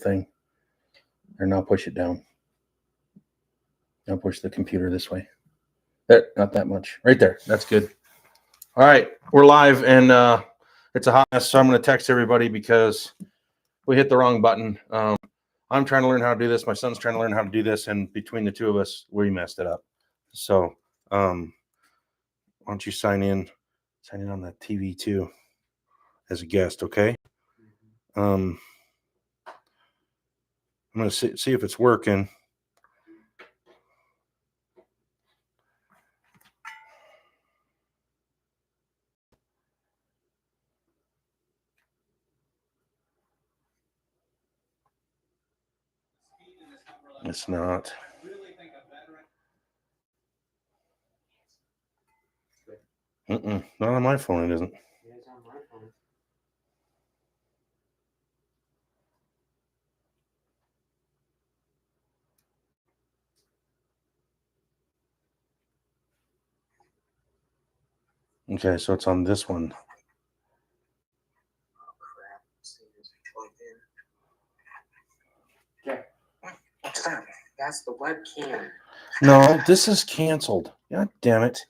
thing. Or now push it down. Now push the computer this way. There, not that much. Right there. That's good. All right, we're live, and it's a hot mess, so I'm going to text everybody because we hit the wrong button. I'm trying to learn how to do this. My son's trying to learn how to do this, and between the two of us, we messed it up. So why don't you sign in on the TV too as a guest, okay? I'm going to see if it's working. It's not. Not on my phone, it isn't. It's on my phone. Okay, so it's on this one. Oh crap! Okay. What's that? That's the webcam. No, this is canceled. God damn it.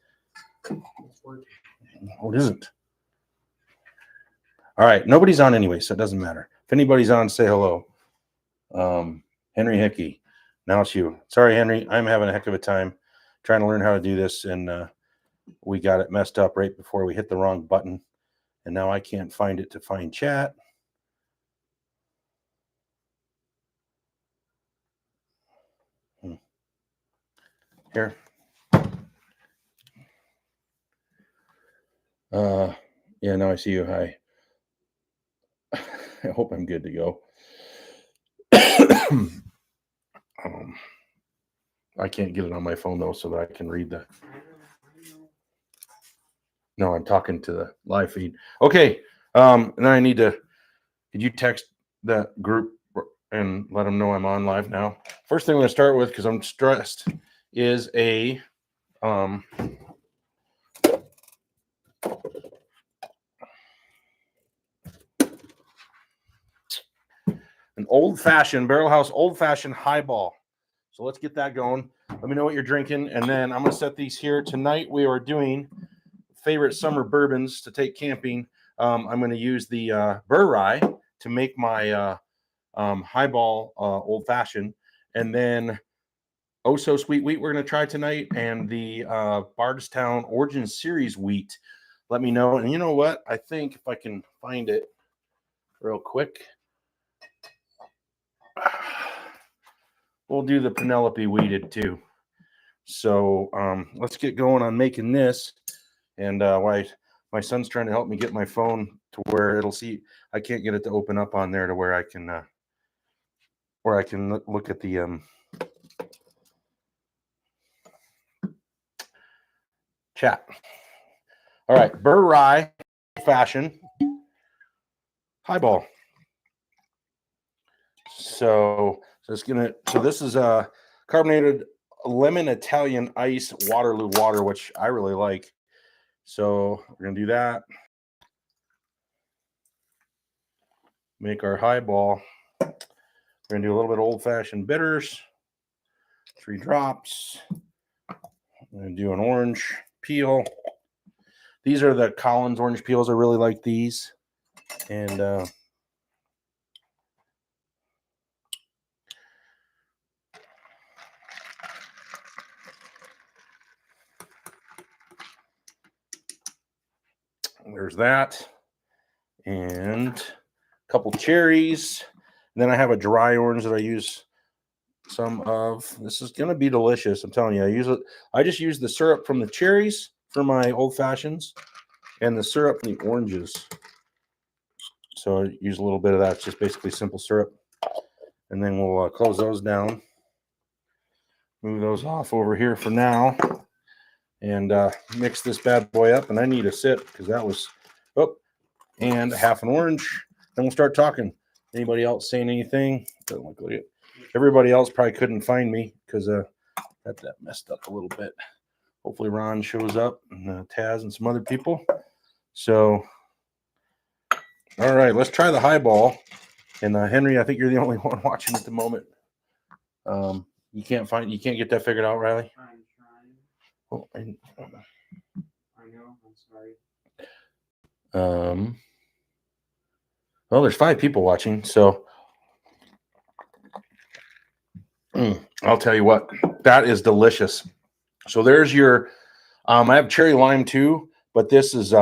Oh, it isn't. All right, nobody's on anyway, so it doesn't matter. If anybody's on, say hello. Henry Hickey. Now it's you. Sorry, Henry. I'm having a heck of a time trying to learn how to do this, and we got it messed up right before we hit the wrong button, and now I can't find it to find chat. Here. Yeah, now I see you. Hi. I hope I'm good to go. I can't get it on my phone though, so that I can read the. No, I'm talking to the live feed. Okay. And then I need to. Could you text that group and let them know I'm on live now? First thing I'm going to start with, because I'm stressed, is an old-fashioned Barrelhouse old-fashioned highball. So let's get that going. Let me know what you're drinking, and then I'm going to set these here. Tonight we are doing favorite summer bourbons to take camping. I'm going to use the Burr Rye to make my highball old-fashioned, and then Oh So Sweet Wheat we're going to try tonight, and the Bardstown Origin Series wheat. Let me know. And you know what? I think if I can find it real quick, we'll do the Penelope wheated too. So let's get going on making this. And why my son's trying to help me get my phone to where it'll see. I can't get it to open up on there to where I can look at the chat. All right, Burr Rye fashion highball. So this is a carbonated lemon Italian ice Waterloo water, which I really like. So we're gonna do that. Make our highball. We're gonna do a little bit of old-fashioned bitters, 3 drops. I'm gonna do an orange peel. These are the Collins orange peels. I really like these. And there's that. And a couple cherries. And then I have a dry orange that I use some of. This is gonna be delicious. I'm telling you. I just use the syrup from the cherries for my old fashions, and the syrup from the oranges. So I use a little bit of that. It's just basically simple syrup. And then we'll close those down. Move those off over here for now. And mix this bad boy up. And I need a sip because that was, and half an orange. Then we'll start talking. Anybody else saying anything? Doesn't look like it. Everybody else probably couldn't find me because got that messed up a little bit. Hopefully Ron shows up, and Taz and some other people. So, all right, let's try the highball. And Henry, I think you're the only one watching at the moment. You can't get that figured out, Riley? I'm trying. Oh, I know. I'm sorry. Well, there's 5 people watching, so I'll tell you what, that is delicious. So there's your, I have cherry lime too, but this is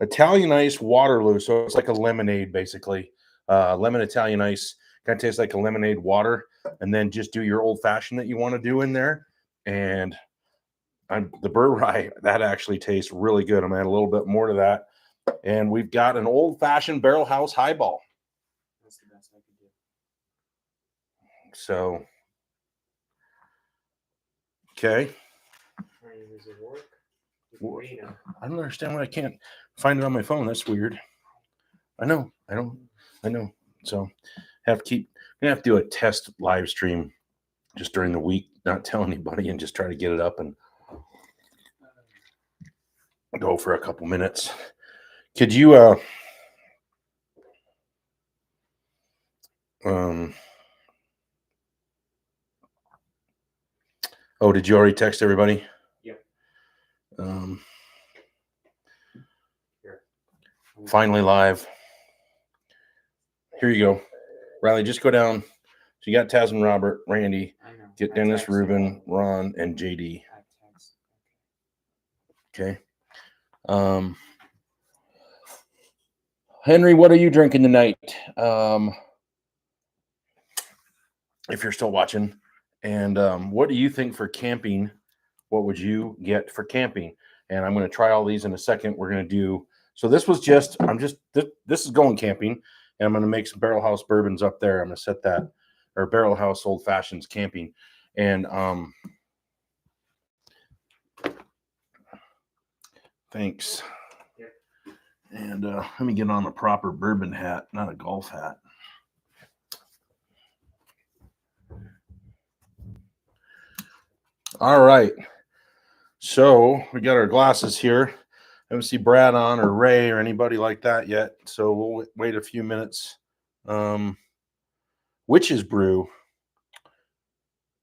Italian ice Waterloo. So it's like a lemonade, basically. Lemon Italian ice kind of tastes like a lemonade water, and then just do your old fashioned that you want to do in there. And the Burr Rye, that actually tastes really good. I'm gonna add a little bit more to that. And we've got an old fashioned Barrelhouse highball. That's the best I could do. So, okay. Does it work? I don't understand why I can't find it on my phone. That's weird. I know. So I'm gonna have to do a test live stream just during the week, not tell anybody, and just try to get it up and go for a couple minutes. Could you oh, did you already text everybody? Yep. Here. Finally live. Here you go. Riley, just go down. So you got Tasman, Robert, Randy, I know. get Dennis, Ruben, Ron, and JD. Okay. Henry, what are you drinking tonight? If you're still watching. And what do you think for camping? What would you get for camping? And I'm going to try all these in a second. We're going to do, so this was just, this is going camping, and I'm going to make some Barrelhouse bourbons up there. I'm going to set that, or Barrelhouse Old Fashions camping. And thanks. Yep. And let me get on a proper bourbon hat, not a golf hat. All right. So we got our glasses here. I haven't seen Brad on or Ray or anybody like that yet. So we'll wait a few minutes. Witch's Brew.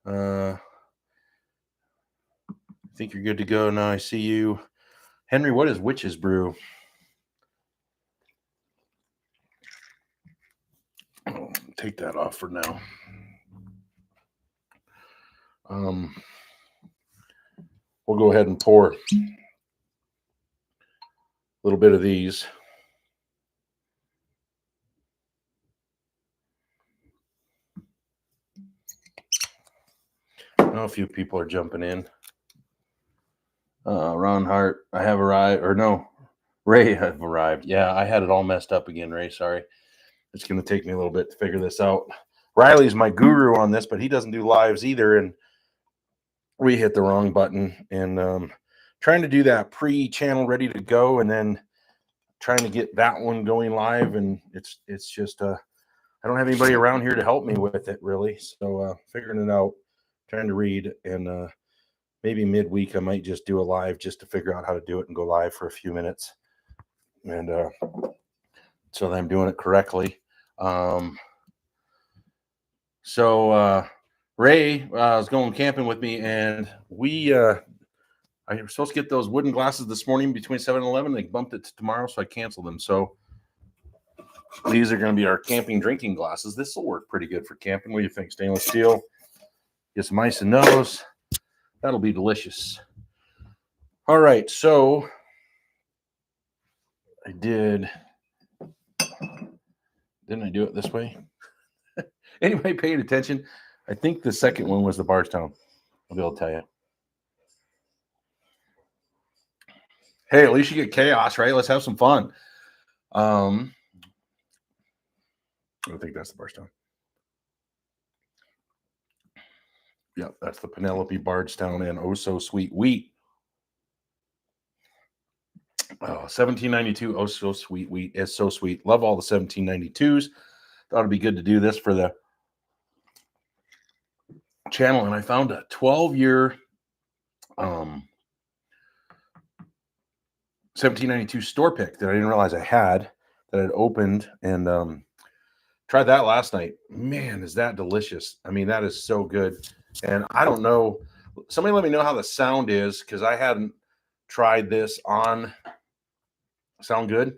I think you're good to go now. I see you. Henry, what is Witch's Brew? I'll take that off for now. We'll go ahead and pour a little bit of these. Now a few people are jumping in. Ron Hart, I have arrived, or no, Ray have arrived. Yeah, I had it all messed up again, Ray. Sorry. It's going to take me a little bit to figure this out. Riley's my guru on this, but he doesn't do lives either. And we hit the wrong button. And trying to do that pre-channel ready to go, and then trying to get that one going live. And it's just, I don't have anybody around here to help me with it, really. So figuring it out, trying to read. And maybe midweek, I might just do a live just to figure out how to do it and go live for a few minutes. And so that I'm doing it correctly. So Ray was going camping with me, and I was supposed to get those wooden glasses this morning between 7 and 11. They bumped it to tomorrow, so I canceled them. So these are going to be our camping drinking glasses. This will work pretty good for camping. What do you think? Stainless steel. Get some ice in those. That'll be delicious. All right, so I did. Didn't I do it this way? Anybody paying attention? I think the second one was the Bardstown. I'll be able to tell you. Hey, at least you get chaos, right? Let's have some fun. I think that's the Bardstown. Yep, that's the Penelope Bardstown and Oh So Sweet Wheat. 1792 Oh So Sweet Wheat is so sweet. Love all the 1792s. Thought it'd be good to do this for the channel, and I found a 12-year 1792 store pick that I didn't realize I had, that I'd opened, and Tried that last night. Man, is that delicious. I mean, that is so good. And I don't know. Somebody let me know how the sound is because I hadn't tried this on. Sound good?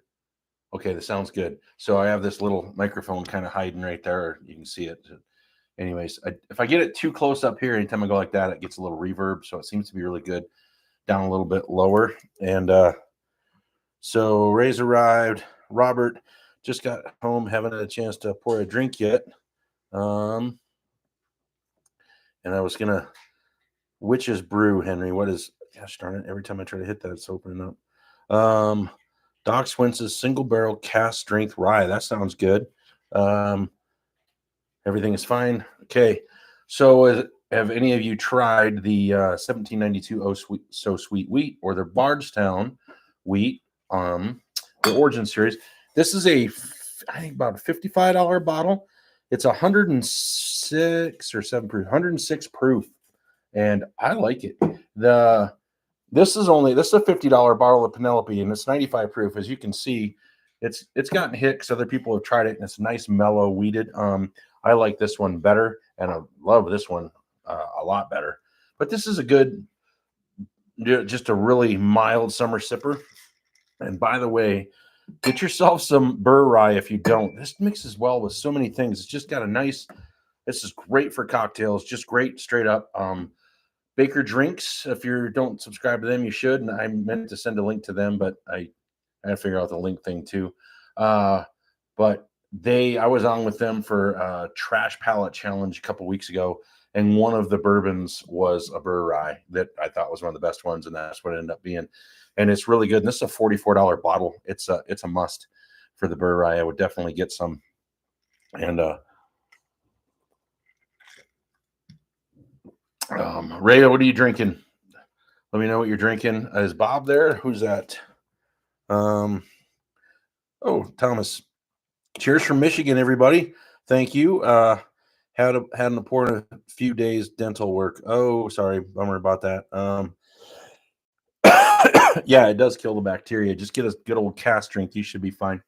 Okay, the sound's good. So I have this little microphone kind of hiding right there. You can see it. Anyways, if I get it too close up here, anytime I go like that, it gets a little reverb. So it seems to be really good. Down a little bit lower. And so Ray's arrived. Robert just got home, haven't had a chance to pour a drink yet. And I was gonna Witch's Brew, Henry. What is, gosh darn it, every time I try to hit that, it's opening up. Doc Swenson's single barrel cast strength rye. That sounds good. Everything is fine. Okay. So have any of you tried the 1792 So Sweet wheat or the Bardstown wheat, the Origin series? This is I think about a $55 bottle. It's 106 or 7 proof, 106 proof. And I like it. This is a $50 bottle of Penelope, and it's 95 proof. As you can see, it's gotten hit because other people have tried it, and it's nice, mellow, wheated. I like this one better, and I love this one a lot better. But this is a good, just a really mild summer sipper. And by the way, get yourself some burr rye if you don't. This mixes well with so many things. It's just got a nice. This is great for cocktails. Just great, straight up. Baker Drinks, if you don't subscribe to them, you should. And I meant to send a link to them, but I had to figure out the link thing too. But I was on with them for a trash pallet challenge a couple weeks ago, and one of the bourbons was a burr rye that I thought was one of the best ones, and that's what it ended up being. And it's really good. And this is a $44 bottle. It's a must for the burr rye. I would definitely get some. And Ray, what are you drinking? Let me know what you're drinking. Is Bob there? Who's that? Oh, Thomas. Cheers from Michigan, everybody. Thank you. Had an important few days dental work. Oh, sorry, bummer about that. Yeah, it does kill the bacteria. Just get a good old cast drink. You should be fine,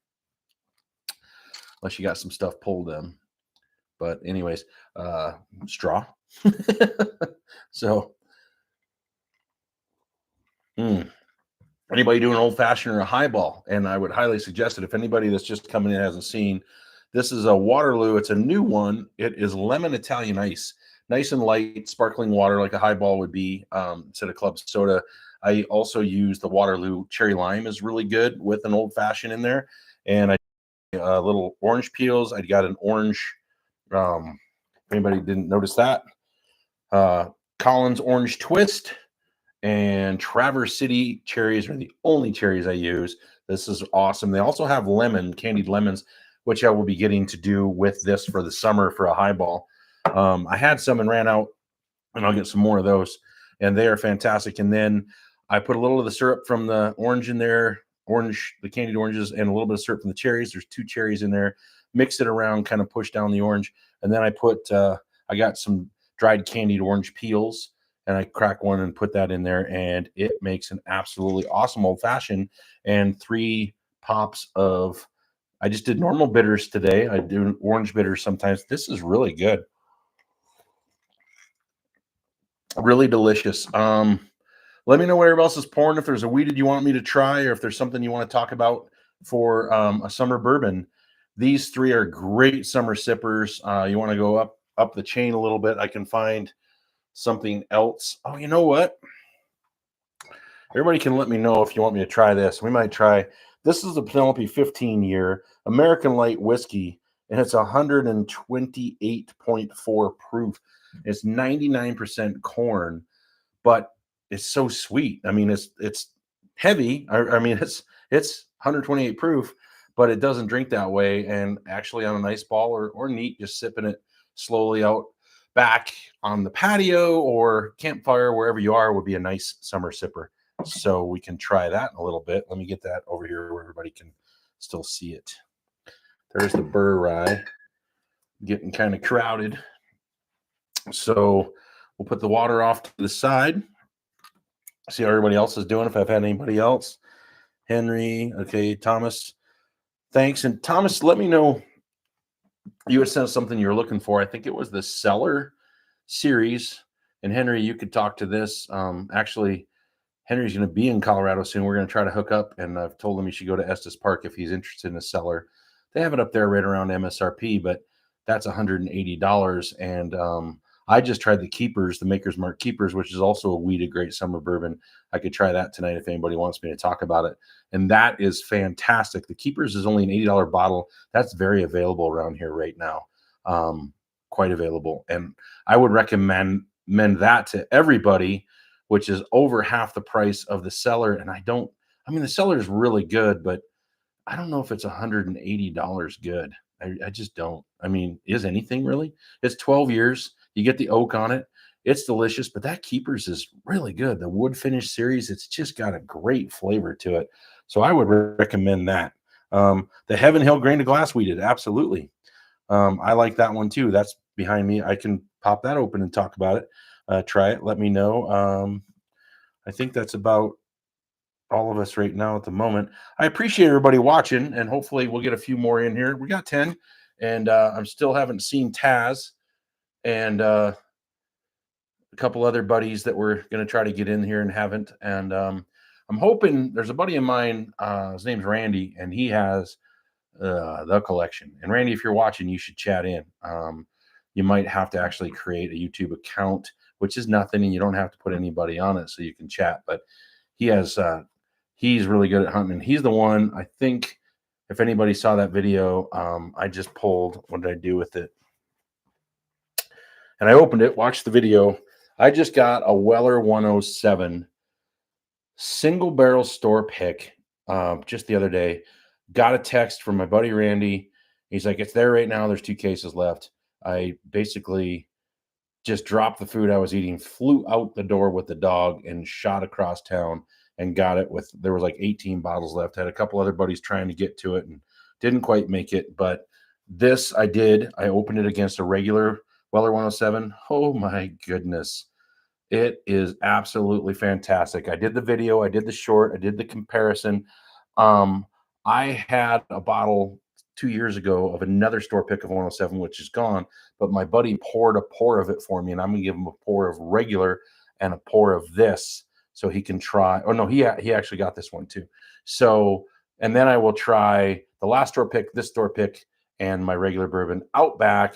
unless you got some stuff pulled in. But anyways, straw. So, anybody doing an old fashioned or a highball? And I would highly suggest it. If anybody that's just coming in hasn't seen, this is a Waterloo. It's a new one. It is lemon Italian ice, nice and light, sparkling water like a highball would be instead of club soda. I also use the Waterloo cherry lime is really good with an old fashioned in there, and little orange peels. I got an orange. If anybody didn't notice that, Collins Orange Twist and Traverse City cherries are the only cherries I use. This is awesome. They also have candied lemons, which I will be getting to do with this for the summer for a highball. I had some and ran out, and I'll get some more of those, and they are fantastic. And then I put a little of the syrup from the orange in there, the candied oranges, and a little bit of syrup from the cherries. There's 2 cherries in there. Mix it around, kind of push down the orange, and then I got some dried candied orange peels, and I crack one and put that in there, and it makes an absolutely awesome old fashioned. And 3 pops of, I just did normal bitters today. I do orange bitters sometimes. This is really good. Really delicious. Let me know what everybody else is pouring. If there's a weeded you want me to try, or if there's something you want to talk about for a summer bourbon. These 3 are great summer sippers. You want to go up the chain a little bit. I can find something else. Oh, you know what? Everybody can let me know if you want me to try this. We might try. This is the Penelope 15-year American Light Whiskey, and it's 128.4 proof. It's 99% corn, but it's so sweet. I mean, it's heavy. I mean, it's 128 proof, but it doesn't drink that way. And actually, on a nice ball or neat, just sipping it slowly out back on the patio or campfire, wherever you are, would be a nice summer sipper. So we can try that in a little bit. Let me get that over here where everybody can still see it. There's the burr rye getting kind of crowded. So we'll put the water off to the side. See how everybody else is doing. If I've had anybody else. Henry, okay, Thomas, thanks. And Thomas, let me know you had sent something you were looking for. I think it was the Cellar series. And Henry, you could talk to this. Actually, Henry's going to be in Colorado soon. We're going to try to hook up, and I've told him he should go to Estes Park if he's interested in a Cellar. They have it up there right around MSRP, but that's $180. And I just tried the Keepers, the Maker's Mark Keepers, which is also a weeded great summer bourbon. I could try that tonight if anybody wants me to talk about it. And that is fantastic. The Keepers is only an $80 bottle. That's very available around here right now. Quite available. And I would recommend that to everybody, which is over half the price of the Cellar. And the Cellar is really good, but I don't know if it's $180 good. I just don't. I mean, is anything really? It's 12 years. You get the oak on it. It's delicious, but that Keepers is really good. The wood finish series, it's just got a great flavor to it. So I would recommend that. The Heaven Hill Grain to Glass Weeded, absolutely. I like that one too. That's behind me. I can pop that open and talk about it. Try it. Let me know. I think that's about all of us right now at the moment. I appreciate everybody watching, and hopefully we'll get a few more in here. We got 10, and I'm still haven't seen Taz and a couple other buddies that we're going to try to get in here and haven't. And I'm hoping there's a buddy of mine. His name's Randy, and he has the collection. And Randy, if you're watching, you should chat in. You might have to actually create a YouTube account, which is nothing, and you don't have to put anybody on it so you can chat. But he has he's really good at hunting. He's the one, I think, if anybody saw that video, I just pulled, what did I do with it? And I opened it, watched the video. I just got a Weller 107 single barrel store pick just the other day. Got a text from my buddy Randy. He's like, it's there right now. There's 2 cases left. I basically just dropped the food I was eating, flew out the door with the dog, and shot across town and got it with, there was like 18 bottles left. I had a couple other buddies trying to get to it and didn't quite make it. But this I did. I opened it against a regular Weller 107. Oh my goodness. It is absolutely fantastic. I did the video. I did the short. I did the comparison. I had a bottle 2 years ago of another store pick of 107, which is gone, but my buddy poured a pour of it for me, and I'm going to give him a pour of regular and a pour of this so he can try. Oh, no, he actually got this one too. So, and then I will try the last store pick, this store pick, and my regular bourbon out back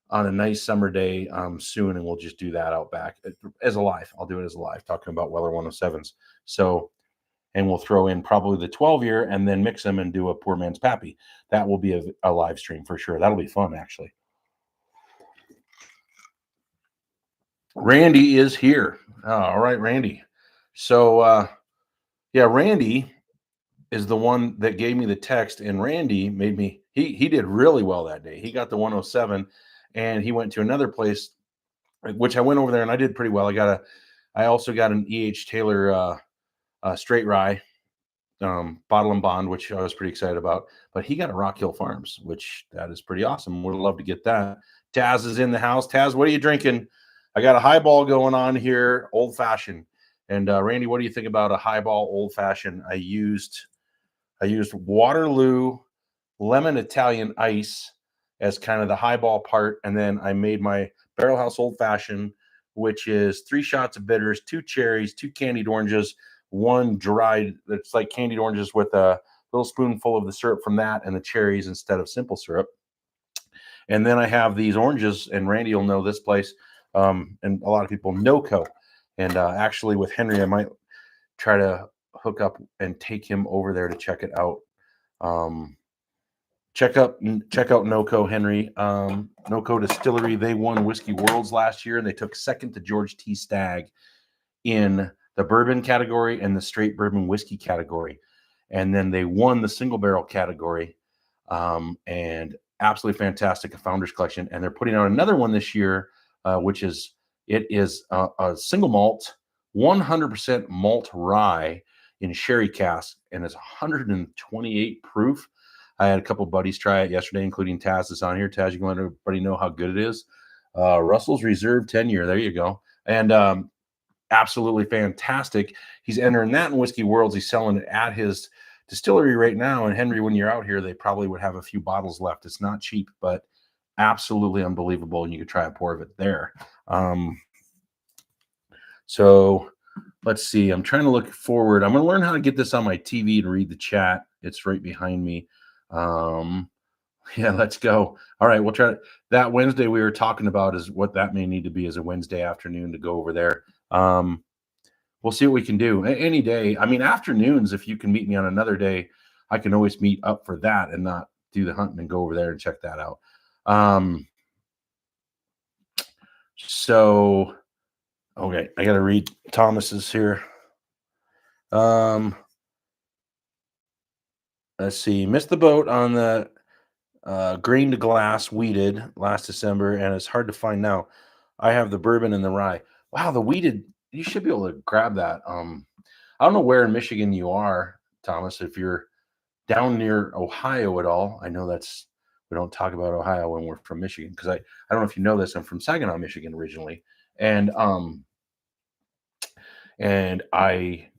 on a nice summer day soon, and we'll just do that out back as a live. I'll do it as a live, talking about Weller 107s. So, and we'll throw in probably the 12-year and then mix them and do a poor man's pappy. That will be a live stream for sure. That'll be fun, actually. Randy is here. All right, Randy. So, yeah, Randy is the one that gave me the text, and Randy made me, he did really well that day. He got the 107, and he went to another place, which I went over there, and I did pretty well. I also got an E.H. Taylor straight rye bottle and bond, which I was pretty excited about. But he got a Rock Hill Farms, which that is pretty awesome. Would love to get that. Taz is in the house. Taz, what are you drinking? I got a highball going on here, old fashioned. And Randy, what do you think about a highball old fashioned? I used Waterloo lemon Italian ice as kind of the highball part, and then I made my Barrelhouse old fashioned, which is 3 shots of bitters, 2 cherries, 2 candied oranges, 1 dried. It's like candied oranges with a little spoonful of the syrup from that and the cherries instead of simple syrup. And then I have these oranges, and Randy will know this place, and a lot of people know NoCo. And actually, with Henry, I might try to hook up and take him over there to check it out. Check out NoCo, Henry. NoCo Distillery. They won Whiskey Worlds last year, and they took second to George T. Stagg in the bourbon category and the straight bourbon whiskey category. And then they won the single barrel category, and absolutely fantastic, a Founders Collection. And they're putting out another one this year, which is a single malt, 100% malt rye in sherry cask, and it's 128 proof. I had a couple buddies try it yesterday, including Taz is on here. Taz, you can let everybody know how good it is. Russell's Reserve 10-year. There you go. And absolutely fantastic. He's entering that in Whiskey Worlds. He's selling it at his distillery right now. And Henry, when you're out here, they probably would have a few bottles left. It's not cheap, but absolutely unbelievable. And you could try a pour of it there. So let's see. I'm trying to look forward. I'm going to learn how to get this on my TV to read the chat. It's right behind me. Yeah, let's go. All right, we'll try that Wednesday we were talking about is what that may need to be as a Wednesday afternoon to go over there. We'll see what we can do any day. I mean, afternoons, if you can meet me on another day, I can always meet up for that and not do the hunting and go over there and check that out. So, okay, I got to read Thomas's here. Let's see. Missed the boat on the grain to glass weeded last December, and it's hard to find now. I have the bourbon and the rye. Wow, the weeded, you should be able to grab that. I don't know where in Michigan you are, Thomas, if you're down near Ohio at all. I know we don't talk about Ohio when we're from Michigan, because I don't know if you know this, I'm from Saginaw, Michigan originally. And I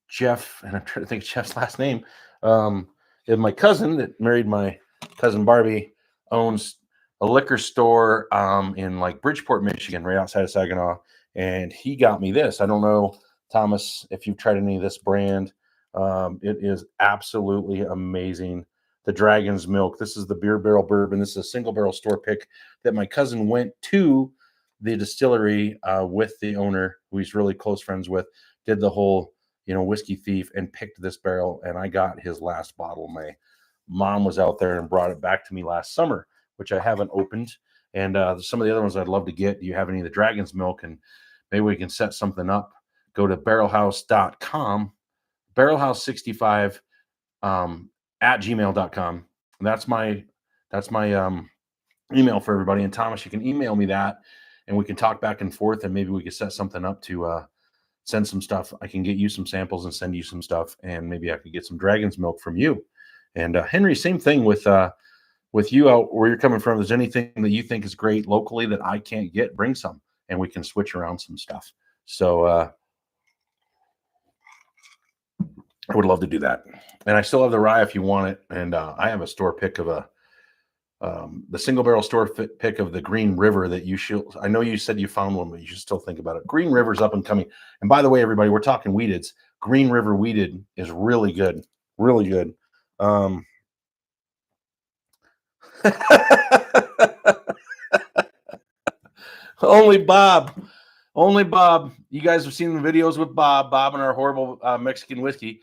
Jeff, and I'm trying to think of Jeff's last name. And my cousin that married my cousin Barbie owns a liquor store in like Bridgeport, Michigan, right outside of Saginaw. And he got me this. I don't know, Thomas, if you've tried any of this brand. It is absolutely amazing. The Dragon's Milk. This is the beer barrel bourbon. This is a single barrel store pick that my cousin went to the distillery with the owner, who he's really close friends with, did the whole whiskey thief, and picked this barrel, and I got his last bottle. My mom was out there and brought it back to me last summer, which I haven't opened. And some of the other ones I'd love to get. Do you have any of the Dragon's Milk? And maybe we can set something up. Go to barrelhouse.com, barrelhouse65 at gmail.com. That's my email for everybody. And Thomas, you can email me that, and we can talk back and forth, and maybe we could set something up to send some stuff. I can get you some samples and send you some stuff, and maybe I could get some Dragon's Milk from you. And Henry, same thing with you out where you're coming from. If there's anything that you think is great locally that I can't get, bring some, and we can switch around some stuff. So I would love to do that. And I still have the rye if you want it. And I have a store pick of the single barrel store pick of the Green River that you should. I know you said you found one, but you should still think about it. Green River's up and coming. And by the way, everybody, we're talking weededs. Green River weeded is really good. Really good. Only Bob. You guys have seen the videos with Bob and our horrible Mexican whiskey.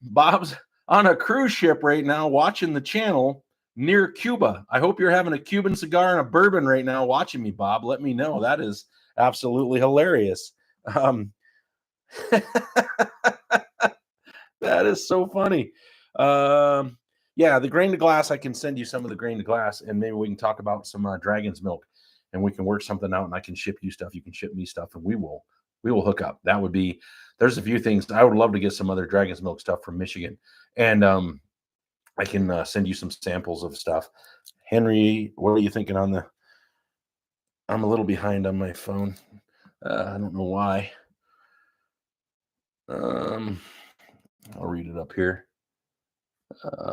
Bob's on a cruise ship right now watching the channel near Cuba. I hope you're having a Cuban cigar and a bourbon right now watching me, Bob. Let me know. That is absolutely hilarious. That is so funny. Yeah, the grain to glass, I can send you some of the grain to glass, and maybe we can talk about some Dragon's Milk, and we can work something out, and I can ship you stuff. You can ship me stuff, and we will hook up. That would be, there's a few things. I would love to get some other Dragon's Milk stuff from Michigan. And I can send you some samples of stuff. Henry, what are you thinking on I'm a little behind on my phone. I don't know why. I'll read it up here.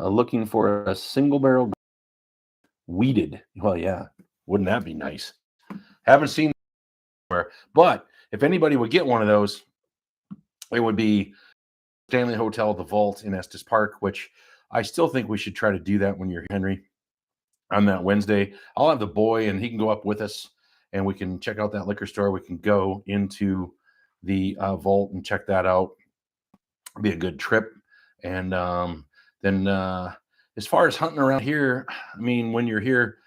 Looking for a single barrel weeded. Well, yeah. Wouldn't that be nice? Haven't seen where, but if anybody would get one of those, it would be Stanley Hotel, the Vault in Estes Park, which I still think we should try to do that when you're Henry on that Wednesday. I'll have the boy, and he can go up with us, and we can check out that liquor store. We can go into the Vault and check that out. It'll be a good trip. And then as far as hunting around here, I mean, when you're here,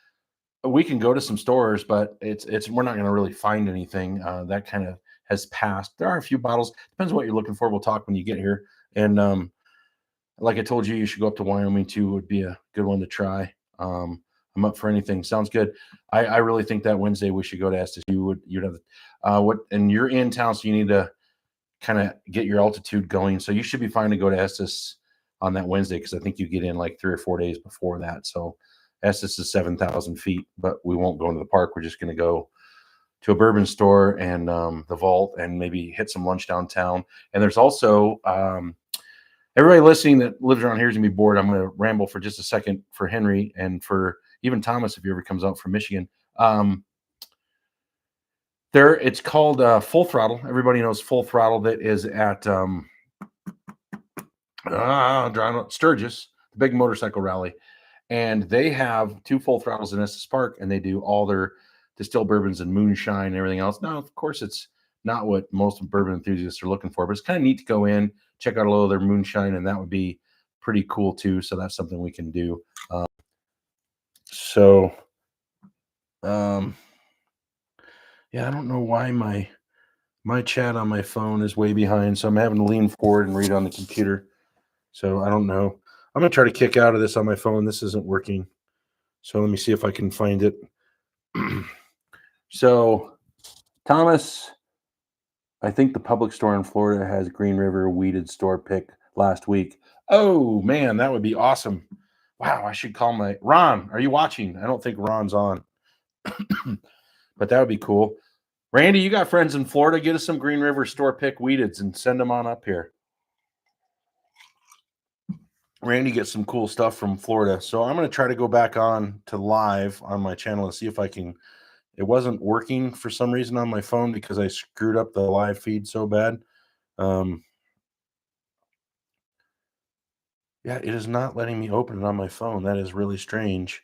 we can go to some stores, but we're not going to really find anything that kind of has passed. There are a few bottles. Depends on what you're looking for. We'll talk when you get here. And like I told you, you should go up to Wyoming too. Would be a good one to try. I'm up for anything. Sounds good. I really think that Wednesday we should go to Estes. You'd have and you're in town, so you need to kind of get your altitude going. So you should be fine to go to Estes on that Wednesday, because I think you get in like 3 or 4 days before that. So Estes is 7,000 feet, but we won't go into the park. We're just going to go to a bourbon store and the Vault, and maybe hit some lunch downtown. And there's also, and everybody listening that lives around here is gonna be bored. I'm gonna ramble for just a second for Henry and for even Thomas if he ever comes out from Michigan. It's called Full Throttle. Everybody knows Full Throttle. That is at Sturgis, the big motorcycle rally, and they have 2 Full Throttles in Estes Park, and they do all their distilled bourbons and moonshine and everything else. Now, of course, it's not what most bourbon enthusiasts are looking for, but it's kind of neat to go in, check out a little of their moonshine, and that would be pretty cool too. So that's something we can do. Yeah, I don't know why my chat on my phone is way behind, so I'm having to lean forward and read on the computer. So I don't know. I'm gonna try to kick out of this on my phone. This isn't working. So let me see if I can find it. So Thomas, I think the public store in Florida has Green River weeded store pick last week. Oh man, that would be awesome. Wow, I should call my Ron. Are you watching? I don't think Ron's on. But that would be cool. Randy, you got friends in Florida. Get us some Green River store pick weededs and send them on up here. Randy gets some cool stuff from Florida. So I'm going to try to go back on to live on my channel and see if I can. It wasn't working for some reason on my phone because I screwed up the live feed so bad. Yeah, it is not letting me open it on my phone. That is really strange.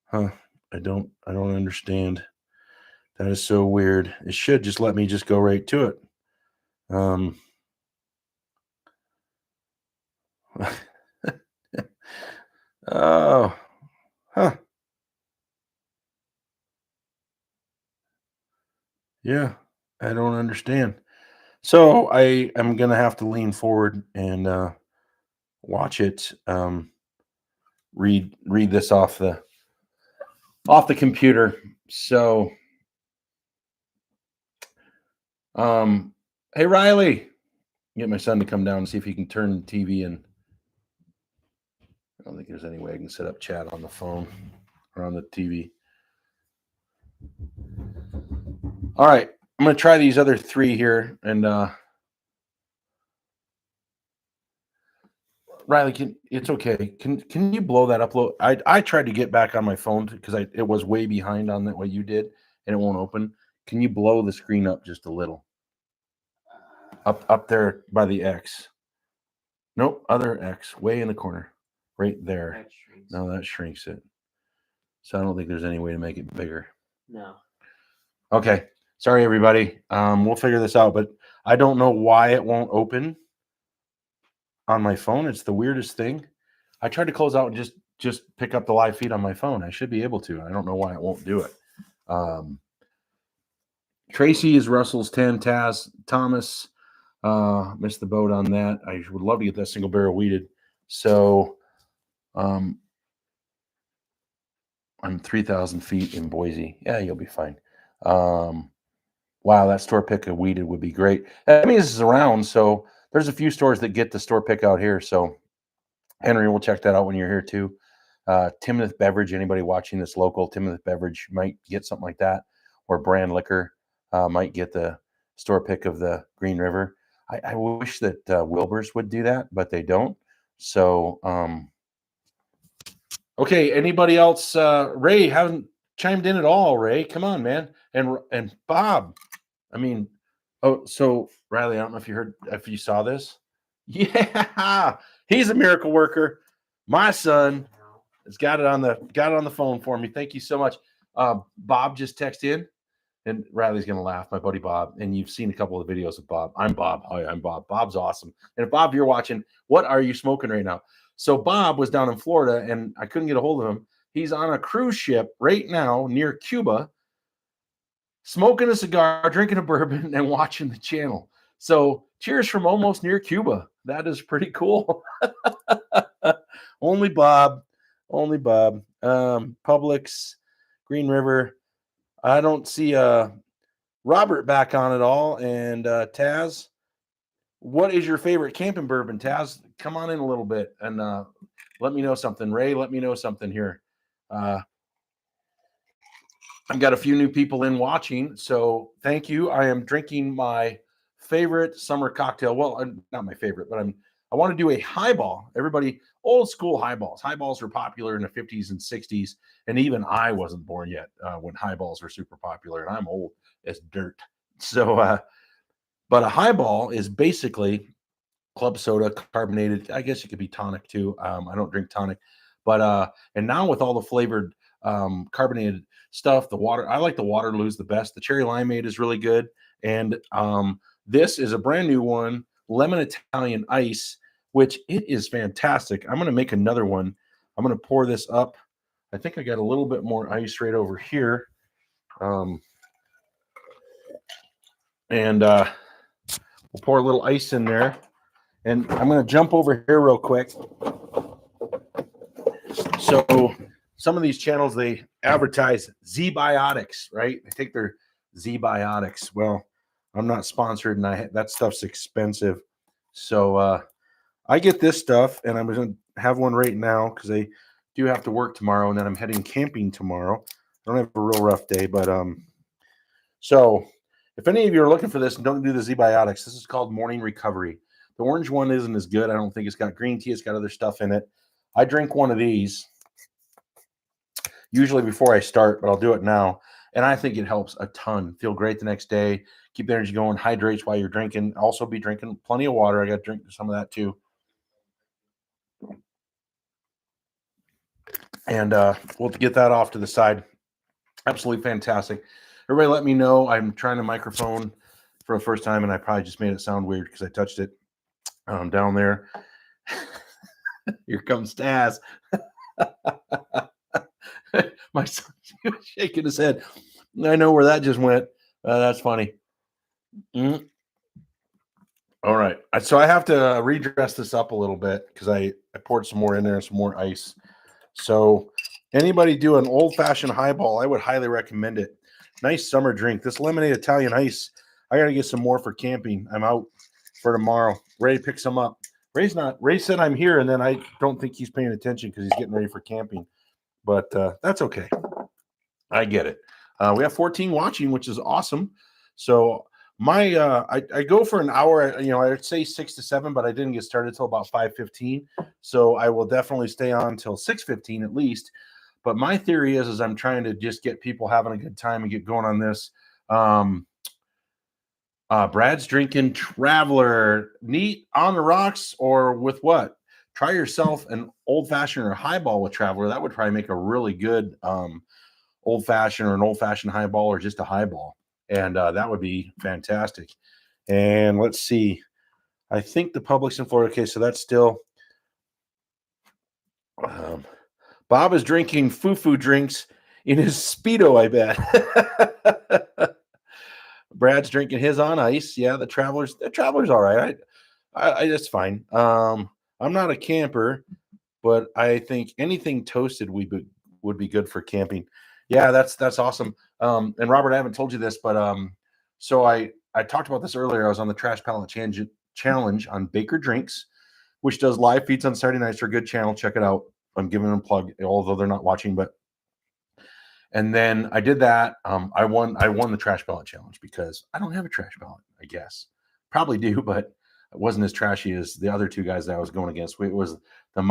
Huh. I don't understand. That is so weird. It should just let me just go right to it. Oh, huh. Yeah, I don't understand. So I am gonna have to lean forward and watch it. Read this off the computer. So, hey Riley, get my son to come down and see if he can turn the TV in. I don't think there's any way I can set up chat on the phone or on the TV. All right, I'm gonna try these other 3 here, and Riley, it's okay. Can you blow that up? I tried to get back on my phone because it was way behind on that what you did, and it won't open. Can you blow the screen up just a little? Up there by the X. Nope, other X, way in the corner, right there. No, that shrinks it. So I don't think there's any way to make it bigger. No. Okay, sorry everybody. We'll figure this out, but I don't know why it won't open on my phone. It's the weirdest thing. I tried to close out and just pick up the live feed on my phone. I should be able to. I don't know why it won't do it. Tracy is Russell's 10. Taz Thomas missed the boat on that. I would love to get that single barrel weeded. So I'm 3,000 feet in Boise. Yeah, you'll be fine. Wow, that store pick of weeded would be great. I mean, this is around, so there's a few stores that get the store pick out here. So Henry, we'll check that out when you're here too. Timoth Beverage, anybody watching this local, Timoth Beverage might get something like that, or Brand Liquor might get the store pick of the Green River. I wish that Wilbur's would do that, but they don't. So, okay, anybody else? Ray hasn't chimed in at all. Ray, come on, man, and Bob. I mean, oh, so Riley, I don't know if you saw this. Yeah, he's a miracle worker. My son has got it on the phone for me. Thank you so much. Bob just texted in, and Riley's gonna laugh. My buddy Bob, and you've seen a couple of videos of Bob. I'm Bob. Hi, I'm Bob. Bob's awesome. And if Bob, you're watching, what are you smoking right now? So Bob was down in Florida, and I couldn't get a hold of him. He's on a cruise ship right now near Cuba, smoking a cigar, drinking a bourbon, and watching the channel. So cheers from almost near Cuba. That is pretty cool. Only Bob. Publix, Green River. I don't see Robert back on at all. And Taz, what is your favorite camping bourbon? Taz, come on in a little bit and let me know something. Ray, let me know something here. I've got a few new people in watching, so thank you. I am drinking my favorite summer cocktail. Well, not my favorite, but I want to do a highball. Everybody, old school highballs. Highballs were popular in the 50s and 60s. And even I wasn't born yet when highballs were super popular. And I'm old as dirt. So, but a highball is basically club soda, carbonated. I guess it could be tonic too. I don't drink tonic. But and now with all the flavored carbonated stuff, the water, I like the Waterloo's the best. The cherry limeade is really good. And this is a brand new one, lemon Italian ice, which it is fantastic. I'm going to make another one. I'm going to pour this up. I think I got a little bit more ice right over here. And we'll pour a little ice in there. And I'm going to jump over here real quick. So some of these channels, they advertise Z-Biotics, right? They take their Z-Biotics. Well, I'm not sponsored, and that stuff's expensive. So I get this stuff, and I'm going to have one right now because I do have to work tomorrow, and then I'm heading camping tomorrow. I don't have a real rough day, but so if any of you are looking for this and don't do the Z-Biotics, this is called Morning Recovery. The orange one isn't as good. I don't think it's got green tea. It's got other stuff in it. I drink one of these usually before I start, but I'll do it now. And I think it helps a ton. Feel great the next day. Keep the energy going. Hydrates while you're drinking. Also be drinking plenty of water. I got to drink some of that too. And we'll get that off to the side. Absolutely fantastic. Everybody let me know. I'm trying a microphone for the first time, and I probably just made it sound weird because I touched it down there. Here comes Taz. My son was shaking his head. I know where that just went. That's funny. Mm. All right. So I have to redress this up a little bit because I poured some more in there and some more ice. So anybody do an old-fashioned highball, I would highly recommend it. Nice summer drink. This lemonade Italian ice, I got to get some more for camping. I'm out for tomorrow. Ray picks some up. Ray said I'm here, and then I don't think he's paying attention because he's getting ready for camping. But that's okay. I get it. We have 14 watching, which is awesome. So I go for an hour. I'd say 6 to 7, but I didn't get started till about 5:15. So I will definitely stay on until 6:15 at least. But my theory is I'm trying to just get people having a good time and get going on this. Brad's drinking Traveler. Neat on the rocks or with what? Try yourself an old-fashioned or highball with Traveler. That would probably make a really good old-fashioned or an old-fashioned highball or just a highball. And that would be fantastic. And let's see. I think the Publix in Florida. Okay, so that's still Bob is drinking foo-foo drinks in his Speedo, I bet. Brad's drinking his on ice. Yeah, the Traveler's all right. I that's fine. I'm not a camper, but I think anything toasted would be good for camping. Yeah, that's awesome. And Robert, I haven't told you this, but so I talked about this earlier. I was on the Trash Palette Challenge on Baker Drinks, which does live feeds on Saturday nights. They're a good channel. Check it out. I'm giving them a plug, although they're not watching. And then I did that. I won the Trash Palette Challenge because I don't have a trash palette. I guess probably do, but it wasn't as trashy as the other two guys that I was going against. It was the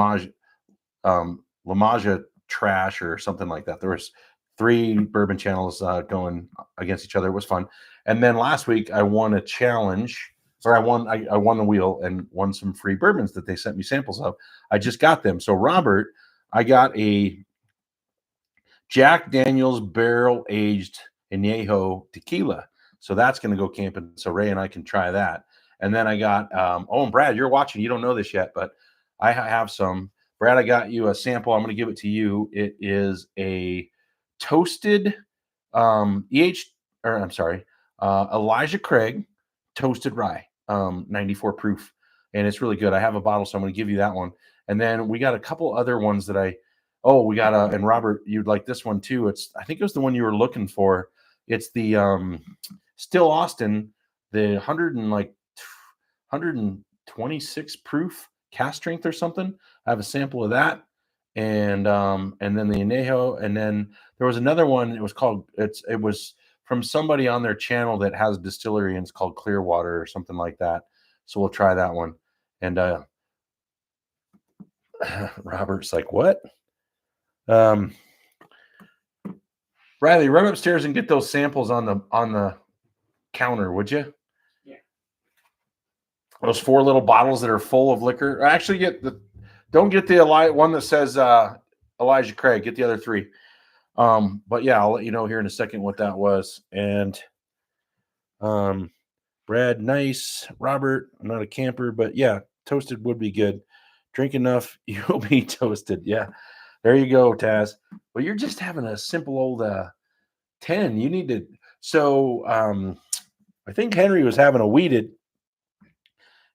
La Maja Trash or something like that. There was 3 bourbon channels going against each other. It was fun. And then last week I won a challenge. Or I won the wheel and won some free bourbons that they sent me samples of. I just got them. So Robert, I got a Jack Daniel's barrel aged añejo tequila. So that's going to go camping. So Ray and I can try that. And then I got and Brad, you're watching. You don't know this yet, but I have some. Brad, I got you a sample. I'm going to give it to you. It is a toasted Elijah Craig toasted rye, 94 proof, and it's really good. I have a bottle, so I'm going to give you that one. And then we got a couple other ones that we got and Robert, you'd like this one too. I think it was the one you were looking for. It's the Still Austin, the 126 proof cast strength or something. I have a sample of that, and then the añejo, and then there was another one. It was from somebody on their channel that has a distillery, and it's called Clearwater or something like that. So we'll try that one. And Robert's like, what? Riley, run upstairs and get those samples on the counter, would you? Yeah. Those 4 little bottles that are full of liquor. Actually, don't get the one that says Elijah Craig. Get the other 3. But yeah, I'll let you know here in a second what that was. And Brad, nice. Robert, I'm not a camper, but yeah, toasted would be good. Drink enough, you'll be toasted. Yeah, there you go, Taz. Well, you're just having a simple old 10. You need to. So I think Henry was having a weeded,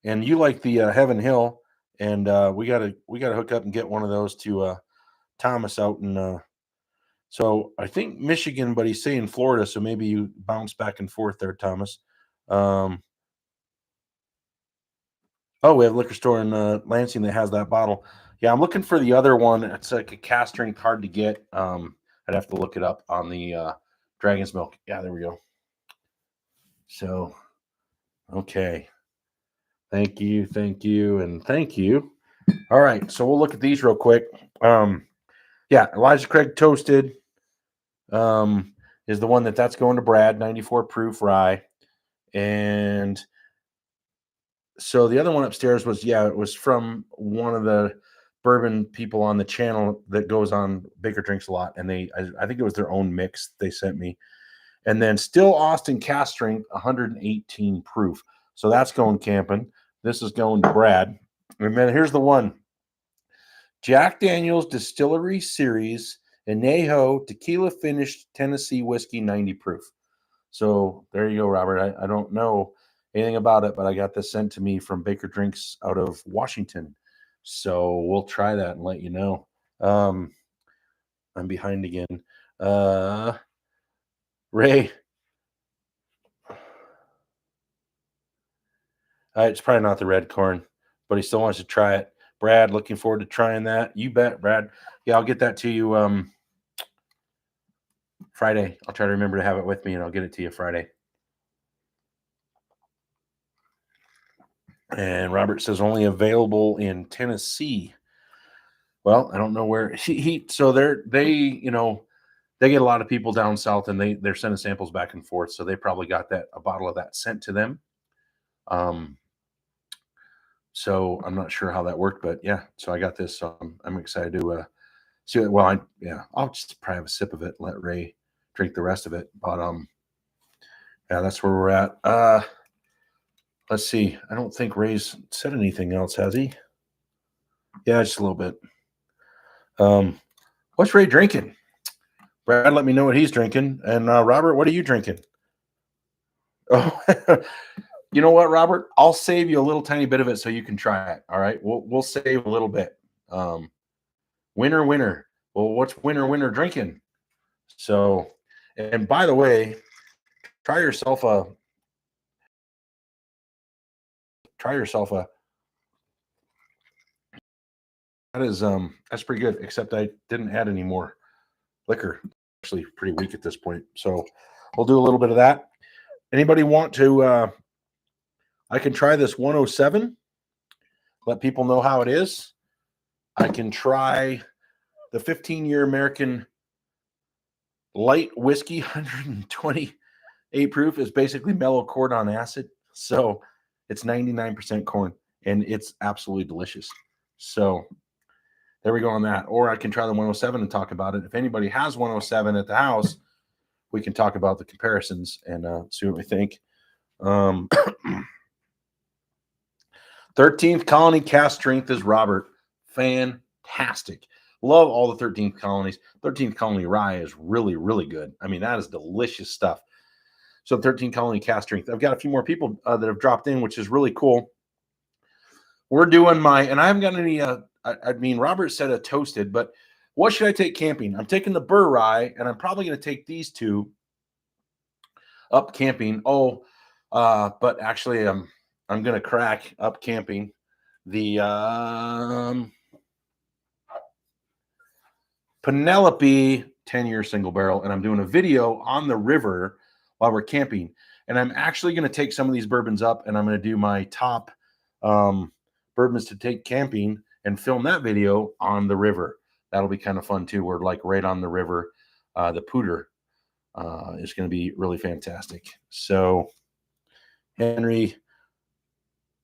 and you like the Heaven Hill, and we gotta hook up and get one of those to Thomas out in. So I think Michigan, but he's saying Florida, so maybe you bounce back and forth there, Thomas. Oh, we have a liquor store in Lansing that has that bottle. Yeah, I'm looking for the other one. It's like a cast strength, hard to get. I'd have to look it up on the Dragon's Milk. Yeah, there we go. So, okay. Thank you, and thank you. All right, so we'll look at these real quick. Yeah, Elijah Craig Toasted is the one that's going to Brad, 94 proof rye. And so the other one upstairs was, it was from one of the bourbon people on the channel that goes on Baker Drinks a lot. And I think it was their own mix they sent me. And then Still Austin cast strength, 118 proof. So that's going camping. This is going to Brad. And then here's the one. Jack Daniel's Distillery Series Añejo Tequila Finished Tennessee Whiskey, 90 proof. So there you go, Robert. I don't know anything about it, but I got this sent to me from Baker Drinks out of Washington. So we'll try that and let you know. I'm behind again. Ray. It's probably not the red corn, but he still wants to try it. Brad, looking forward to trying that. You bet, Brad. Yeah, I'll get that to you Friday. I'll try to remember to have it with me, and I'll get it to you Friday. And Robert says only available in Tennessee. Well, I don't know where so they get a lot of people down south, and they're sending samples back and forth. So they probably got a bottle of that sent to them. So I'm not sure how that worked, but yeah. So I got this. So I'm excited to see it. Well, I'll just probably have a sip of it and let Ray drink the rest of it. But yeah, that's where we're at. Let's see. I don't think Ray's said anything else, has he? Yeah, just a little bit. What's Ray drinking? Brad, let me know what he's drinking. And Robert, what are you drinking? Oh, you know what, Robert? I'll save you a little tiny bit of it so you can try it. All right, we'll save a little bit. Winner. Well, what's winner drinking? So, and by the way, try yourself a. That is that's pretty good. Except I didn't add any more liquor. Actually, pretty weak at this point. So we'll do a little bit of that. Anybody want to? I can try this 107. Let people know how it is. I can try the 15-year American light whiskey, 128 proof. Is basically mellow corn on acid. So it's 99% corn, and it's absolutely delicious. So there we go on that. Or I can try the 107 and talk about it. If anybody has 107 at the house, we can talk about the comparisons and see what we think. 13th Colony cast strength is Robert. Fantastic. Love all the 13th Colonies. 13th Colony rye is really, really good. I mean, that is delicious stuff. So 13th Colony cast strength. I've got a few more people that have dropped in, which is really cool. We're doing and I haven't got any, I mean, Robert said a toasted, but what should I take camping? I'm taking the Burr rye, and I'm probably going to take these two up camping. But actually, I'm going to crack up camping the Penelope 10-year single barrel, and I'm doing a video on the river while we're camping. And I'm actually going to take some of these bourbons up, and I'm going to do my top bourbons to take camping and film that video on the river. That'll be kind of fun too. We're like right on the river. The Pooter is going to be really fantastic. So Henry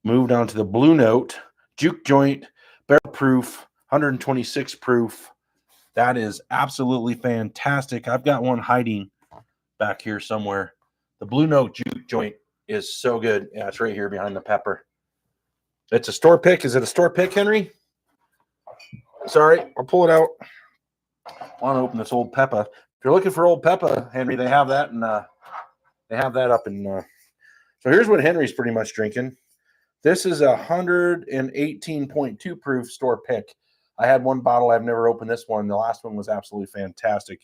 moved on to the Blue Note juke joint, barrel proof, 126 proof. That is absolutely fantastic. I've got one hiding back here somewhere. The Blue Note juke joint is so good. Yeah, it's right here behind the pepper. It's a store pick. Is it a store pick, Henry? Sorry, I'll pull it out. I want to open this old Peppa. If you're looking for old Peppa, Henry, they have that, and they have that up in. So here's what Henry's pretty much drinking. This is a 118.2 proof store pick. I had one bottle. I've never opened this one. The last one was absolutely fantastic.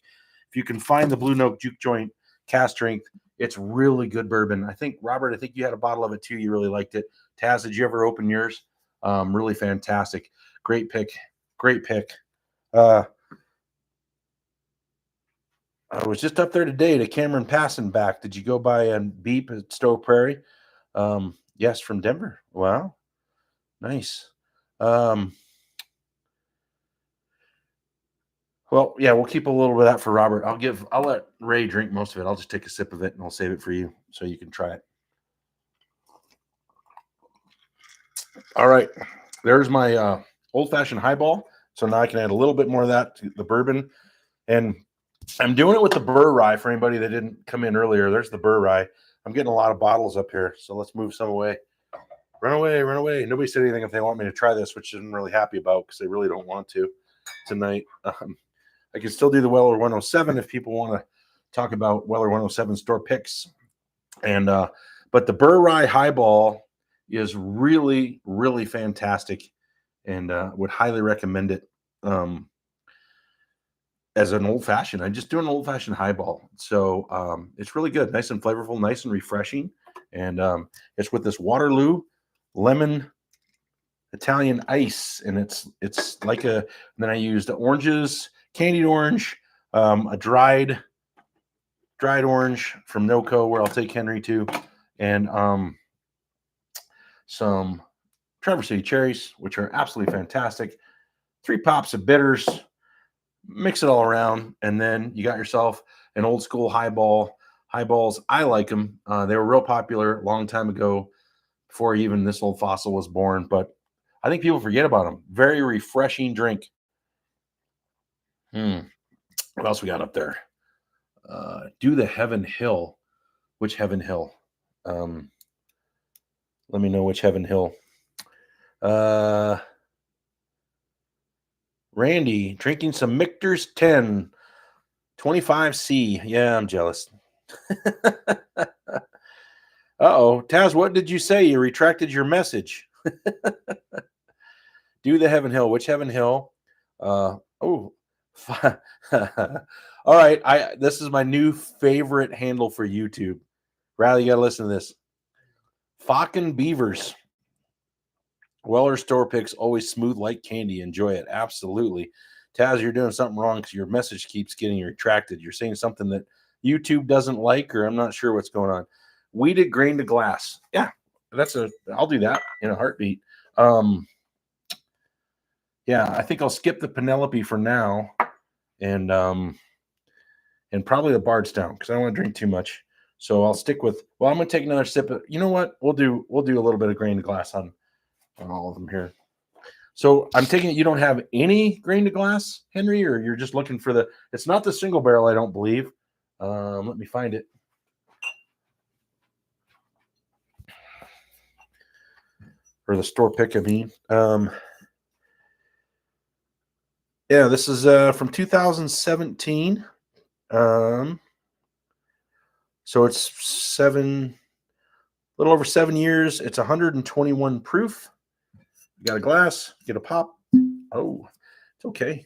If you can find the Blue Note juke joint cast strength, it's really good bourbon. I think, Robert, I think you had a bottle of it too. You really liked it. Taz, did you ever open yours? Really fantastic. Great pick. Great pick. I was just up there today to Cameron Passing back. Did you go by and Beep at Stowe Prairie? Yes, from Denver. Wow. Nice. Well, yeah, we'll keep a little bit of that for Robert. I'll let Ray drink most of it. I'll just take a sip of it and I'll save it for you so you can try it. All right. There's my old-fashioned highball. So now I can add a little bit more of that to the bourbon. And I'm doing it with the Burr Rye for anybody that didn't come in earlier. There's the Burr Rye. I'm getting a lot of bottles up here, so let's move some away. Run away, run away. Nobody said anything if they want me to try this, which I'm really happy about because they really don't want to tonight. I can still do the Weller 107 if people want to talk about Weller 107 store picks. And but the Burr Rye Highball is really, really fantastic, and would highly recommend it. As an old-fashioned, I just do an old-fashioned highball. So it's really good, nice and flavorful, nice and refreshing. And it's with this Waterloo lemon Italian ice. And it's like a, then I used oranges, candied orange, a dried orange from NoCo, where I'll take Henry to, and some Traverse City cherries, which are absolutely fantastic. 3 pops of bitters. Mix it all around, and then you got yourself an old school highball. Highballs, I like them. They were real popular a long time ago, before even this old fossil was born, but I think people forget about them. Very refreshing drink. What else we got up there? Do the Heaven Hill. Which Heaven Hill? Let me know which Heaven Hill. Randy, drinking some Michter's 10, 25C. Yeah, I'm jealous. Uh-oh. Taz, what did you say? You retracted your message. Do the Heaven Hill. Which Heaven Hill? All right. This is my new favorite handle for YouTube. Riley, you got to listen to this. Fockin' Beavers. Weller store picks always smooth like candy. Enjoy it. Absolutely. Taz, you're doing something wrong because your message keeps getting retracted. You're saying something that YouTube doesn't like, or I'm not sure what's going on. Weeded grain to glass. Yeah, I'll do that in a heartbeat. Yeah, I think I'll skip the Penelope for now, and probably the Bardstown because I don't want to drink too much. So I'll stick with. Well, I'm gonna take another sip. You know what? We'll do a little bit of grain to glass on all of them here. So I'm taking it you don't have any grain to glass, Henry, or you're just looking for it's not the single barrel, I don't believe. Let me find it. Or the store pick, I mean. Yeah, this is from 2017. So it's a little over 7 years. It's 121 proof. You got a glass, get a pop. Oh, it's okay.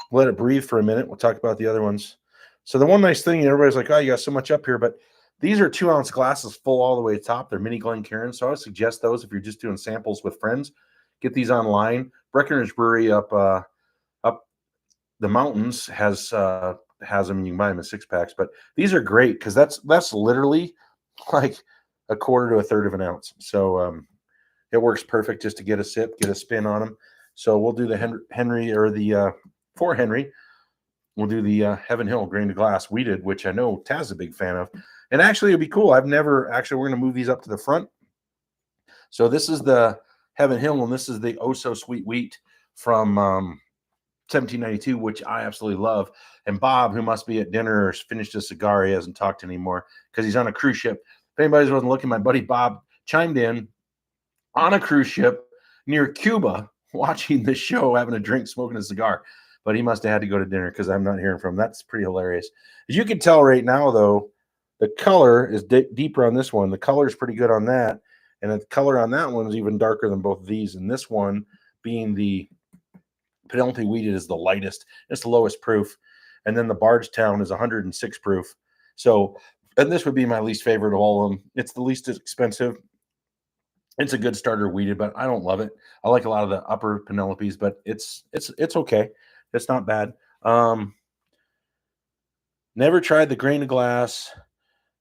Let it breathe for a minute. We'll talk about the other ones. So the one nice thing, everybody's like, oh, you got so much up here, but these are 2-ounce glasses full all the way to the top. They're mini Glencairn. So I would suggest those if you're just doing samples with friends. Get these online. Breckenridge Brewery up the mountains has them. You can buy them in 6-packs, but these are great because that's literally like a quarter to a third of an ounce. So It works perfect just to get a sip, get a spin on them. So we'll do the Henry or the for Henry. We'll do the Heaven Hill grain to glass weeded, which I know Taz is a big fan of. And actually, it'd be cool. I've never actually. We're going to move these up to the front. So this is the Heaven Hill, and this is the Oh So Sweet Wheat from 1792, which I absolutely love. And Bob, who must be at dinner or finished a cigar, he hasn't talked anymore because he's on a cruise ship. If anybody wasn't looking, my buddy Bob chimed in on a cruise ship near Cuba, watching the show, having a drink, smoking a cigar. But he must have had to go to dinner because I'm not hearing from him. That's pretty hilarious. As you can tell right now, though, the color is deeper on this one. The color is pretty good on that. And the color on that one is even darker than both of these. And this one, being the penalty weeded, is the lightest. It's the lowest proof. And then the Bardstown is 106 proof. So, and this would be my least favorite of all of them. It's the least expensive. It's a good starter weeded, but I don't love it. I like a lot of the upper Penelopes, but it's okay. It's not bad. Never tried the grain of glass.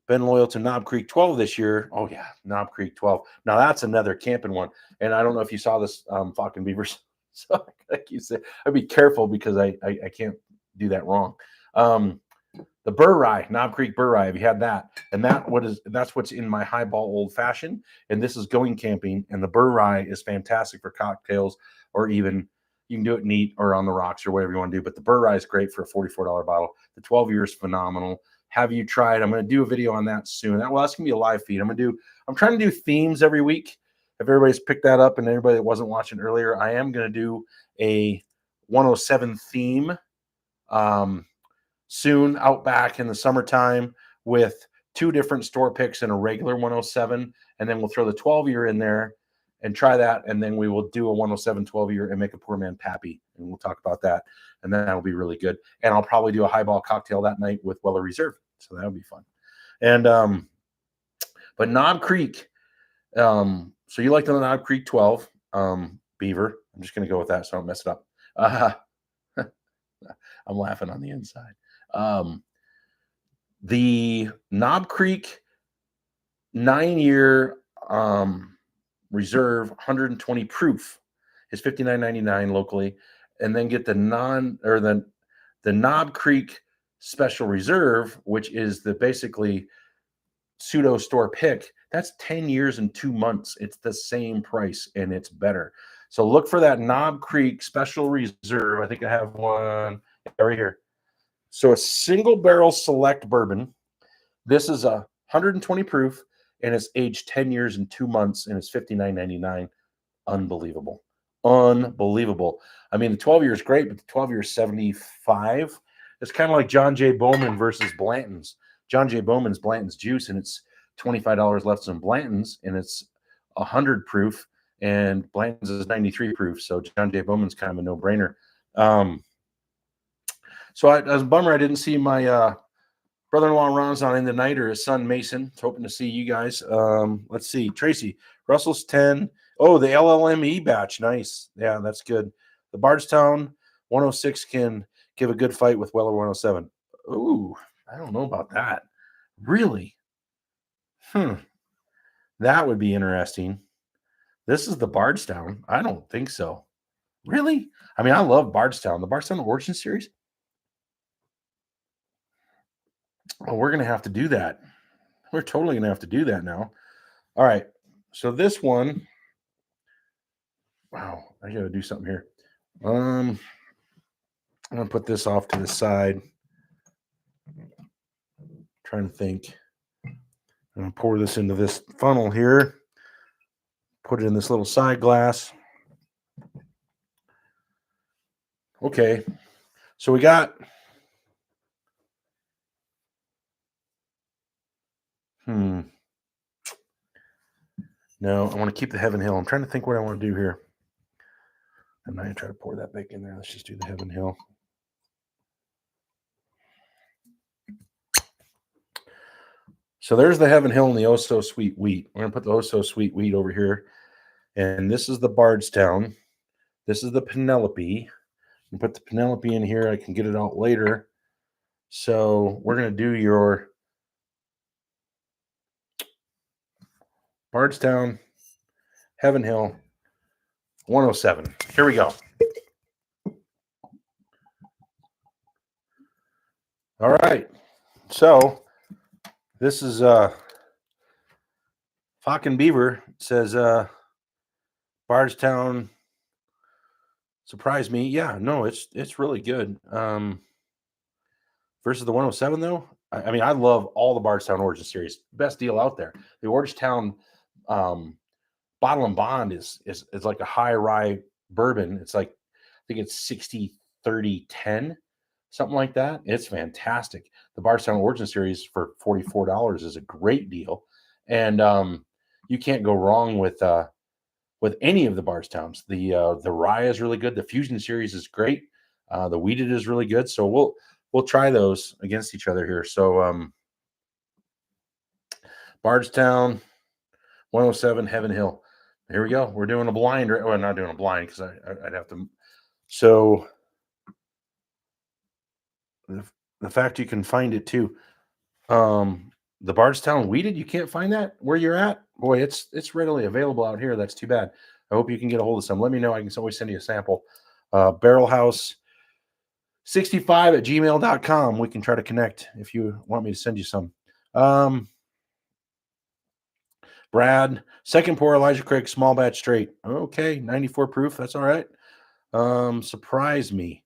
Been loyal to Knob Creek 12 this year. Oh yeah, Knob Creek 12. Now that's another camping one. And I don't know if you saw this Falcon Beavers. So like you said, I'd be careful because I can't do that wrong. The Burr Rye, Knob Creek Burr Rye. Have you had that? And that's what's in my highball old fashioned. And this is going camping. And the Burr Rye is fantastic for cocktails, or even you can do it neat or on the rocks or whatever you want to do. But the Burr Rye is great for a $44 bottle. The 12 year is phenomenal. Have you tried? I'm going to do a video on that soon. Well, that's going to be a live feed. I'm trying to do themes every week. If everybody's picked that up, and everybody that wasn't watching earlier, I am going to do a 107 theme soon out back in the summertime with 2 different store picks and a regular 107. And then we'll throw the 12 year in there and try that. And then we will do a 107 12 year and make a poor man pappy. And we'll talk about that. And that'll be really good. And I'll probably do a highball cocktail that night with Weller Reserve. So that'll be fun. And, but Knob Creek, so you like the Knob Creek 12, Beaver. I'm just going to go with that so I don't mess it up. I'm laughing on the inside. The Knob Creek 9 year reserve 120 proof is $59.99 locally, and then get the Knob Creek special reserve, which is the basically pseudo store pick. That's 10 years and 2 months. It's the same price and it's better. So look for that Knob Creek special reserve. I think I have one right here. So a single barrel select bourbon. This is 120 proof, and it's aged 10 years and 2 months, and it's $59.99. Unbelievable. Unbelievable. I mean, the 12 year is great, but the 12 year is $75. It's kind of like John J. Bowman versus Blanton's. John J. Bowman's Blanton's juice, and it's $25 less than Blanton's, and it's 100 proof, and Blanton's is 93 proof. So John J. Bowman's kind of a no-brainer. So I was a bummer I didn't see my brother-in-law Ron's on in the night, or his son Mason. It's hoping to see you guys. Let's see. Tracy, Russell's 10. Oh, the LLME batch. Nice. Yeah, that's good. The Bardstown 106 can give a good fight with Weller 107. Ooh, I don't know about that. Really? That would be interesting. This is the Bardstown. I don't think so. Really? I mean, I love Bardstown. The Bardstown Origin Series. Oh, we're going to have to do that. We're totally going to have to do that now. All right. So this one, wow, I got to do something here. I'm going to put this off to the side. Trying to think. I'm going to pour this into this funnel here. Put it in this little side glass. Okay. So we got No, I want to keep the Heaven Hill. I'm trying to think what I want to do here. I'm not going to try to pour that back in there. Let's just do the Heaven Hill. So there's the Heaven Hill and the Oh So Sweet Wheat. We're going to put the Oh So Sweet Wheat over here. And this is the Bardstown. This is the Penelope. And put the Penelope in here. I can get it out later. So we're going to do your Bardstown Heaven Hill 107. Here we go. All right. So this is Fucking Beaver says Bardstown surprised me. Yeah, no, it's really good. Versus the 107 though. I mean, I love all the Bardstown Origin series. Best deal out there. The Orangetown Bottle and Bond is like a high rye bourbon. It's like I think it's 60 30 10, something like that. It's fantastic. The Bardstown Origin series for $44 is a great deal, and you can't go wrong with any of the Bardstowns. The rye is really good. The Fusion series is great. The Wheated is really good. So we'll try those against each other here. So Bardstown 107 Heaven Hill. Here we go. We're doing a blind. Well, not doing a blind because I'd have to. So the fact you can find it too. The Bardstown Wheated, you can't find that where you're at. Boy, it's readily available out here. That's too bad. I hope you can get a hold of some. Let me know. I can always send you a sample. Barrelhouse 65@gmail.com. We can try to connect if you want me to send you some. Brad, second pour Elijah Craig, small batch straight. Okay, 94 proof. That's all right. Surprise me.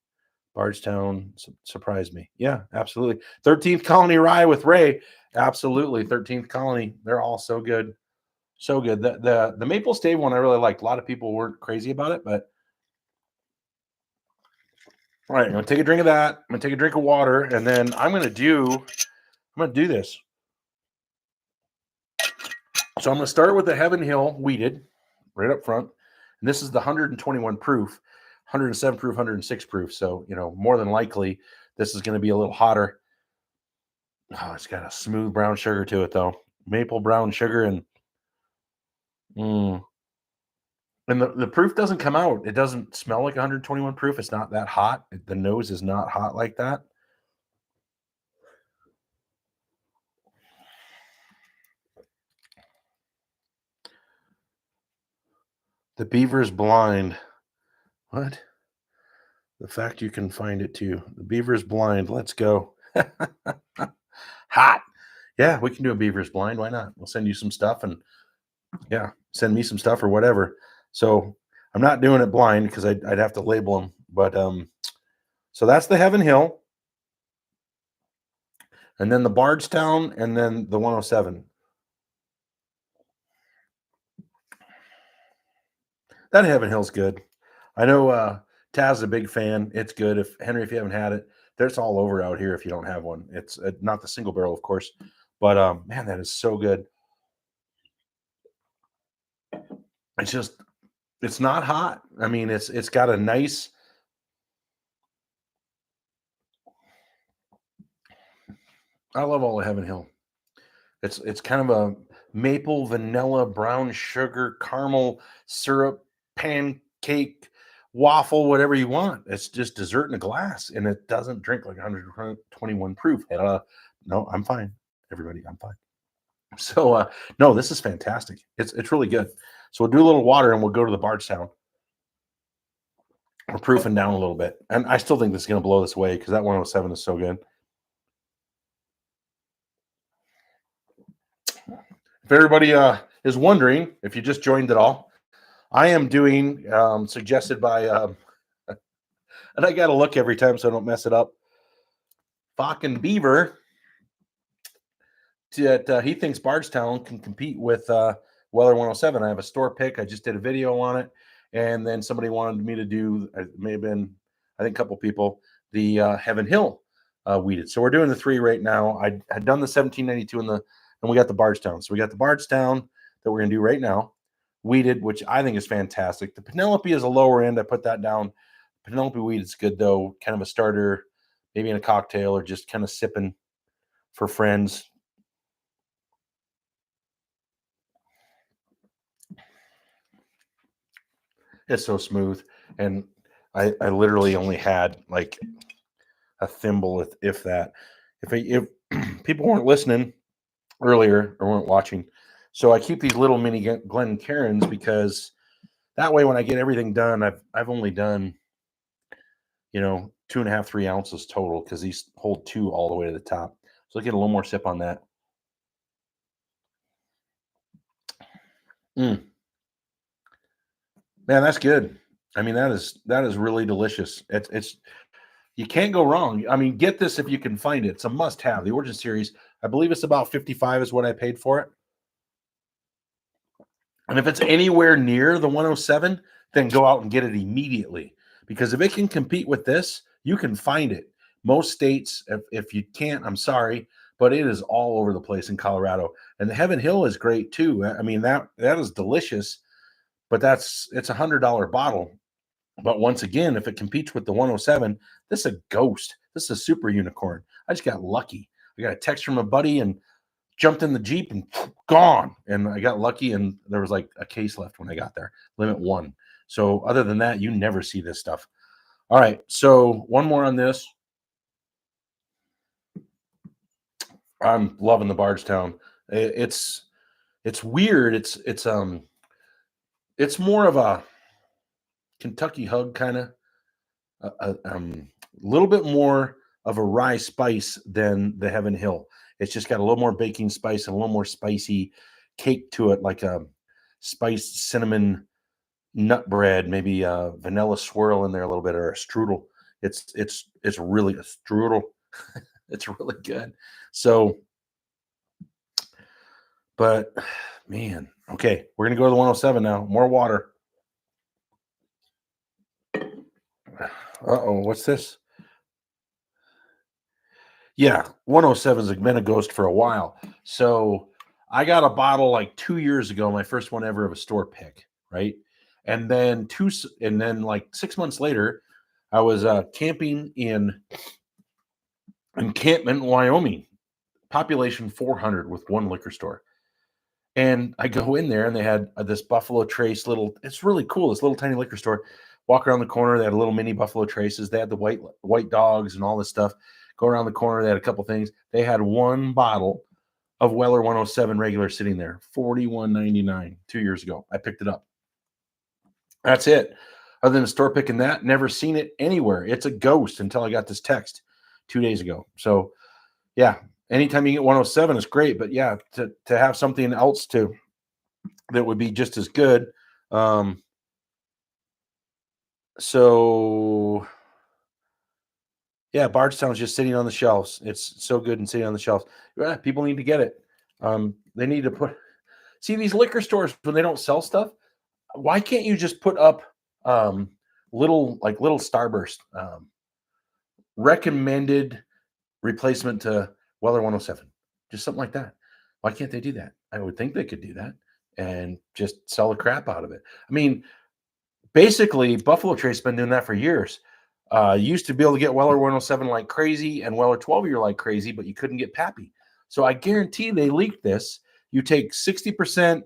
Bardstown surprised me. Yeah, absolutely. 13th Colony Rye with Ray. Absolutely. 13th Colony. They're all so good. So good. The Maple Stave one I really liked. A lot of people weren't crazy about it, but all right, I'm gonna take a drink of that. I'm gonna take a drink of water, and then I'm gonna do this. So I'm gonna start with the Heaven Hill Wheated right up front. And this is the 121 proof, 107 proof, 106 proof. So, more than likely this is going to be a little hotter. Oh, it's got a smooth brown sugar to it though. Maple brown sugar and the proof doesn't come out. It doesn't smell like 121 proof. It's not that hot. The nose is not hot like that. The Beaver's blind. What? The fact you can find it too. The Beaver's blind. Let's go. Hot. Yeah, we can do a Beaver's blind. Why not? We'll send you some stuff and send me some stuff or whatever. So I'm not doing it blind because I'd have to label them. But so that's the Heaven Hill. And then the Bardstown and then the 107. That Heaven Hill's good. I know Taz is a big fan. It's good. If you haven't had it, there's all over out here if you don't have one. It's not the single barrel, of course. But man, that is so good. It's not hot. I mean, it's got a nice. I love all of Heaven Hill. It's kind of a maple, vanilla, brown sugar, caramel, syrup, pancake, waffle, whatever you want. It's just dessert in a glass, and it doesn't drink like 121 proof. No, I'm fine, everybody. I'm fine. So no, this is fantastic. It's really good. So we'll do a little water, and we'll go to the Bardstown. We're proofing down a little bit, and I still think this is going to blow this away because that 107 is so good. If everybody is wondering, if you just joined at all, I am doing suggested by, and I got to look every time so I don't mess it up. Fucking Beaver. That he thinks Bardstown can compete with Weller 107. I have a store pick. I just did a video on it, and then somebody wanted me to do. It may have been, I think, a couple people, the Heaven Hill Wheated. So we're doing the three right now. I had done the 1792 and we got the Bardstown. So we got the Bardstown that we're going to do right now, Wheated, which I think is fantastic. The Penelope is a lower end. I put that down. Penelope Wheat is good though, kind of a starter, maybe in a cocktail or just kind of sipping for friends. It's so smooth, and I literally only had like a thimble, if that. If people weren't listening earlier or weren't watching, So I keep these little mini Glencairns because that way when I get everything done, I've only done, 2.5, 3 ounces total because these hold 2 all the way to the top. So I get a little more sip on that. Man, that's good. I mean, that is really delicious. It's you can't go wrong. I mean, get this if you can find it. It's a must-have. The Origin Series, I believe it's about 55 is what I paid for it. And if it's anywhere near the 107, then go out and get it immediately. Because if it can compete with this, you can find it. Most states, if you can't, I'm sorry, but it is all over the place in Colorado. And the Heaven Hill is great too. I mean, that is delicious, but it's $100 bottle. But once again, if it competes with the 107, this is a ghost. This is a super unicorn. I just got lucky. I got a text from a buddy and jumped in the Jeep and gone. And I got lucky, and there was like a case left when I got there. Limit 1. So other than that, you never see this stuff. All right. So one more on this. I'm loving the Bardstown. It's weird. It's more of a Kentucky hug kind of. A little bit more of a rye spice than the Heaven Hill. It's just got a little more baking spice and a little more spicy cake to it, like a spiced cinnamon nut bread, maybe a vanilla swirl in there a little bit, or a strudel. It's really a strudel. It's really good. So, but man, okay, we're gonna go to the 107 now. More water. Uh-oh, what's this? Yeah, 107's been a ghost for a while. So I got a bottle like 2 years ago, my first one ever of a store pick, right? And then like 6 months later, I was camping in Encampment, Wyoming, population 400 with one liquor store. And I go in there and they had this Buffalo Trace it's really cool, this little tiny liquor store. Walk around the corner, they had a little mini Buffalo Traces. They had the white dogs and all this stuff. Go around the corner, they had a couple things. They had one bottle of Weller 107 regular sitting there, $41.99 2 years ago. I picked it up. That's it. Other than the store picking that, never seen it anywhere. It's a ghost until I got this text 2 days ago. So, yeah, anytime you get 107 is great. But, yeah, to have something else that would be just as good. So, yeah, Bardstown's just sitting on the shelves. It's so good and sitting on the shelves. Yeah, people need to get it. They need to see these liquor stores when they don't sell stuff. Why can't you just put up little Starburst recommended replacement to Weller 107, just something like that? Why can't they do that? I would think they could do that and just sell the crap out of it. I mean, basically, Buffalo Trace's been doing that for years. Used to be able to get Weller 107 like crazy and Weller 12-year like crazy, but you couldn't get Pappy. So I guarantee they leaked this. You take 60%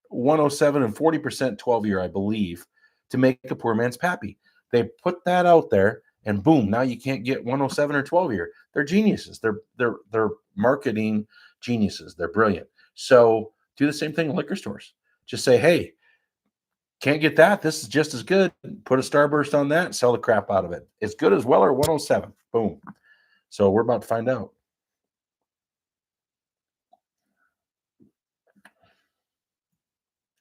107 and 40% 12-year, I believe, to make a poor man's Pappy. They put that out there, and boom, now you can't get 107 or 12-year. They're geniuses. They're marketing geniuses. They're brilliant. So do the same thing in liquor stores. Just say, hey, can't get that. This is just as good. Put a Starburst on that and sell the crap out of it. As good as Weller 107. Boom. So we're about to find out.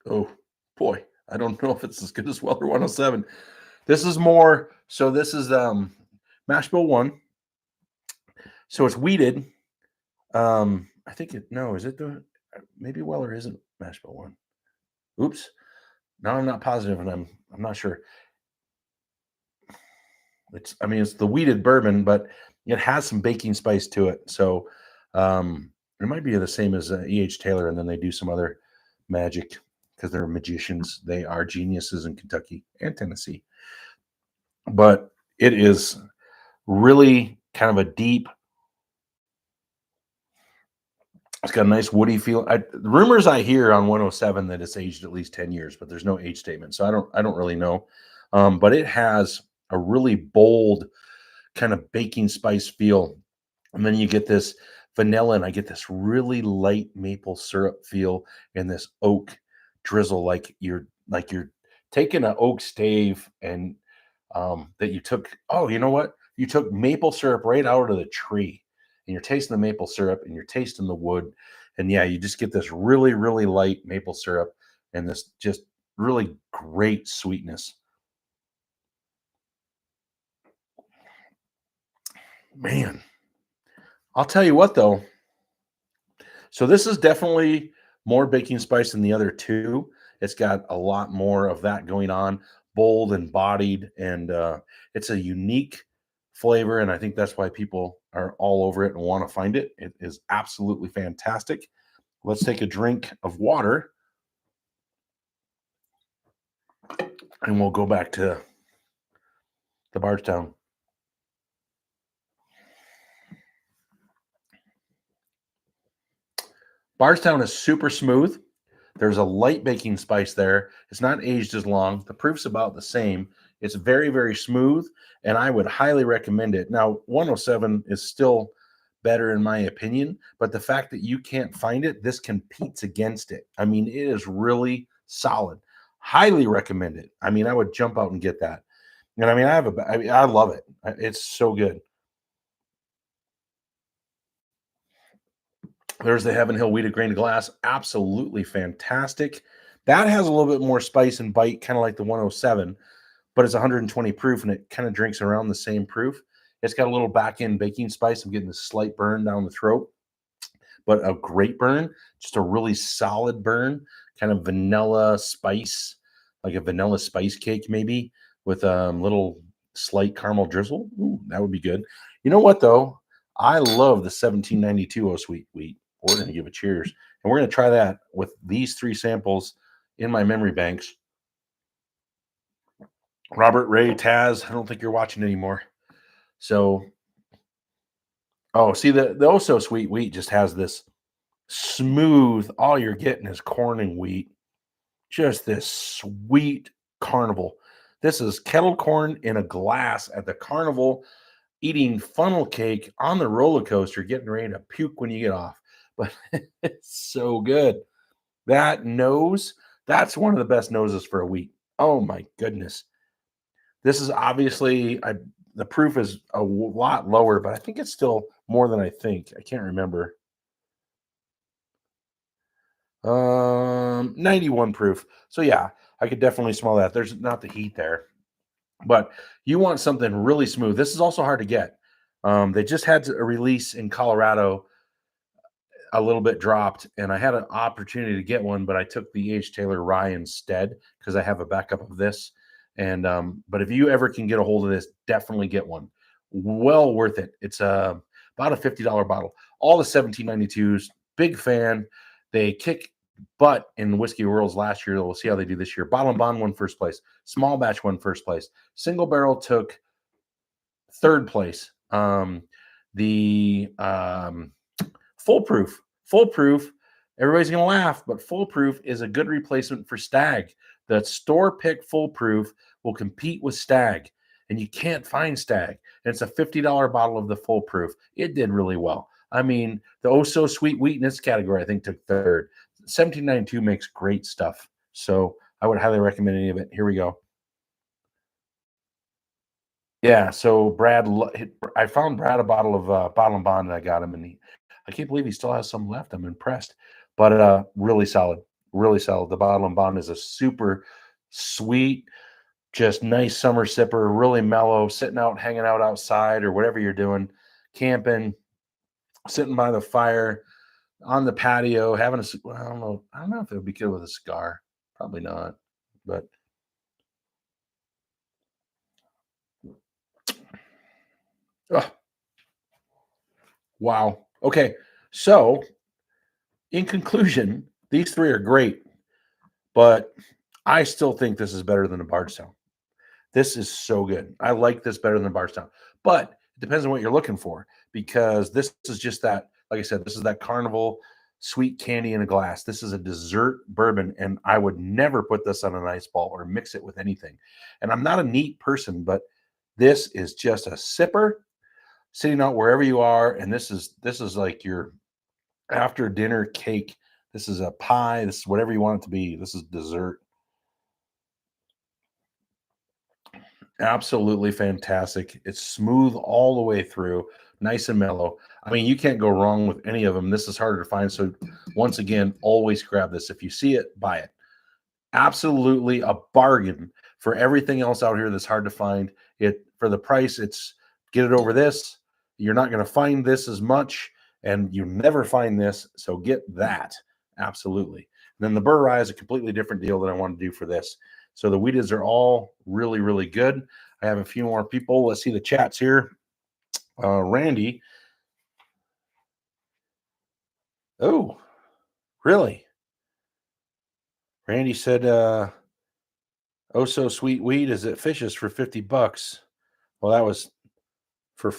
Oh, boy. I don't know if it's as good as Weller 107. This is more. So this is Mash Bill 1. So it's wheated. I think is it maybe Weller isn't Mash Bill 1. Oops. Now I'm not positive, and I'm not sure. It's the wheated bourbon, but it has some baking spice to it. So it might be the same as E.H. Taylor, and then they do some other magic because they're magicians. They are geniuses in Kentucky and Tennessee. But it is really kind of a deep. It's got a nice woody feel. Rumors I hear on 107 that it's aged at least 10 years, but there's no age statement, so I don't really know. But it has a really bold kind of baking spice feel, and then you get this vanilla, and I get this really light maple syrup feel and this oak drizzle, like you're taking an oak stave and that you took. Oh, you know what? You took maple syrup right out of the tree, and you're tasting the maple syrup, and you're tasting the wood, and yeah, you just get this really, really light maple syrup and this just really great sweetness. Man, I'll tell you what though. So this is definitely more baking spice than the other two. It's got a lot more of that going on, bold and bodied, and it's a unique flavor. And I think that's why people are all over it and want to find it. It is absolutely fantastic. Let's take a drink of water, and we'll go back to the Bardstown. Bardstown is super smooth. There's a light baking spice there. It's not aged as long. The proof's about the same. It's very, very smooth, and I would highly recommend it. Now, 107 is still better in my opinion, but the fact that you can't find it, this competes against it. I mean, it is really solid. Highly recommend it. I mean, I would jump out and get that. And I mean, I love it. It's so good. There's the Heaven Hill Wheated Grain to Glass. Absolutely fantastic. That has a little bit more spice and bite, kind of like the 107, but it's 120 proof and it kind of drinks around the same proof. It's got a little back end baking spice. I'm getting a slight burn down the throat, but a great burn, just a really solid burn, kind of vanilla spice, like a vanilla spice cake maybe with a little slight caramel drizzle. Ooh, that would be good. You know what though? I love the 1792 Oh Sweet Wheat. We're going to give a cheers, and we're going to try that with these three samples in my memory banks. Robert, Ray, Taz, I don't think you're watching anymore. So, oh, see, the Oh So Sweet Wheat just has this smooth, all you're getting is corn and wheat. Just this sweet carnival. This is kettle corn in a glass at the carnival, eating funnel cake on the roller coaster, getting ready to puke when you get off. But it's so good. That nose, that's one of the best noses for a wheat. Oh my goodness. This is obviously, the proof is a lot lower, but I think it's still more than I think. I can't remember. 91 proof. So yeah, I could definitely smell that. There's not the heat there, but you want something really smooth. This is also hard to get. They just had a release in Colorado, a little bit dropped, and I had an opportunity to get one, but I took the H. Taylor rye instead because I have a backup of this. And but if you ever can get a hold of this, definitely get one. Well worth it. It's about a $50 bottle. All the 1792s, big fan. They kick butt in Whiskey Worlds last year. We'll see how they do this year. Bottle and Bond won first place. Small batch won first place. Single barrel took third place. The Foolproof. Everybody's going to laugh, but Foolproof is a good replacement for Stag. The store pick Foolproof will compete with Stag, and you can't find Stag. And it's a $50 bottle of the Foolproof. It did really well. I mean, the Oh So Sweet Wheat in this category, I think, took third. 1792 makes great stuff. So I would highly recommend any of it. Here we go. Yeah, so I found Brad a bottle of Bottle and Bond, and I got him, and I can't believe he still has some left. I'm impressed, but really solid, really solid. The Bottle and Bond is a super sweet, just nice summer sipper, really mellow, sitting out, hanging out outside, or whatever you're doing, camping, sitting by the fire, on the patio, having well, I don't know if it would be good with a cigar, probably not, but oh, wow. Okay, so in conclusion, these three are great, but I still think this is better than the Bardstown. This is so good. I like this better than the Bardstown, but it depends on what you're looking for because this is just that, like I said, this is that carnival sweet candy in a glass. This is a dessert bourbon, and I would never put this on an ice ball or mix it with anything. And I'm not a neat person, but this is just a sipper. sitting out wherever you are, and this is like your after dinner cake. This is a pie. This is whatever you want it to be. This is dessert. Absolutely fantastic. It's smooth all the way through, nice and mellow. I mean, you can't go wrong with any of them. This is harder to find. So, once again, always grab this. If you see it, buy it. Absolutely a bargain for everything else out here that's hard to find. It for the price, it's get it over this. You're not going to find this as much, and you never find this. So get that. Absolutely. And then the burr rye is a completely different deal that I want to do for this. So the wheated are all really, really good. I have a few more people. Let's see the chats here. Randy. Oh, really? Randy said, "Oh, so sweet weed is at Fish's for $50." Well, that was for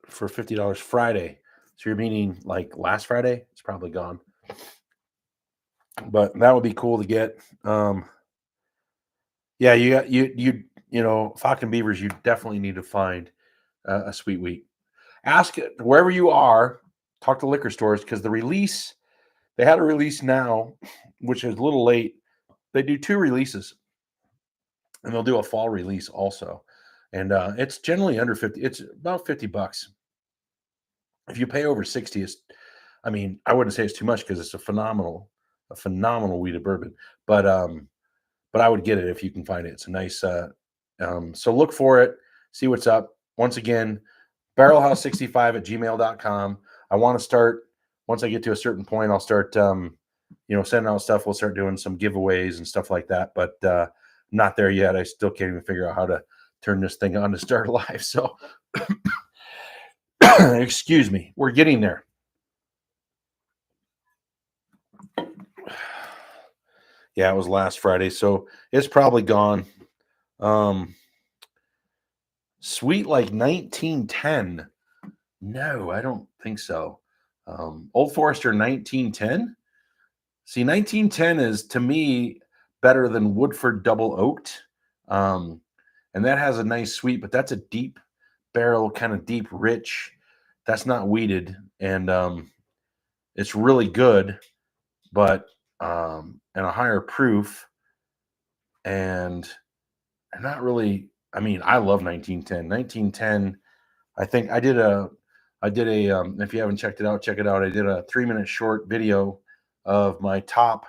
$50 Friday. So you're meaning like last Friday? It's probably gone. But that would be cool to get. Yeah, you know, Fock and Beavers, you definitely need to find a sweet wheat. Ask it wherever you are, talk to liquor stores because they had a release now, which is a little late. They do 2 releases, and they'll do a fall release also. And it's generally under 50. It's about $50. If you pay over 60, I mean, I wouldn't say it's too much because it's a phenomenal wheated bourbon. But I would get it if you can find it. It's a nice so look for it, see what's up. Once again, barrelhouse65@gmail.com. I want to start once I get to a certain point, I'll start sending out stuff. We'll start doing some giveaways and stuff like that. But not there yet. I still can't even figure out how to turn this thing on to start live. So excuse me. We're getting there. Yeah, it was last Friday, so it's probably gone. Sweet like 1910. No, I don't think so. Old Forester 1910. See, 1910 is to me better than Woodford Double Oaked. And that has a nice sweet, but that's a deep barrel, kind of deep, rich. That's not weeded, and it's really good, but and a higher proof, and not really. I mean, I love 1910. 1910. I think I did a. If you haven't checked it out, check it out. I did a 3-minute short video of my top.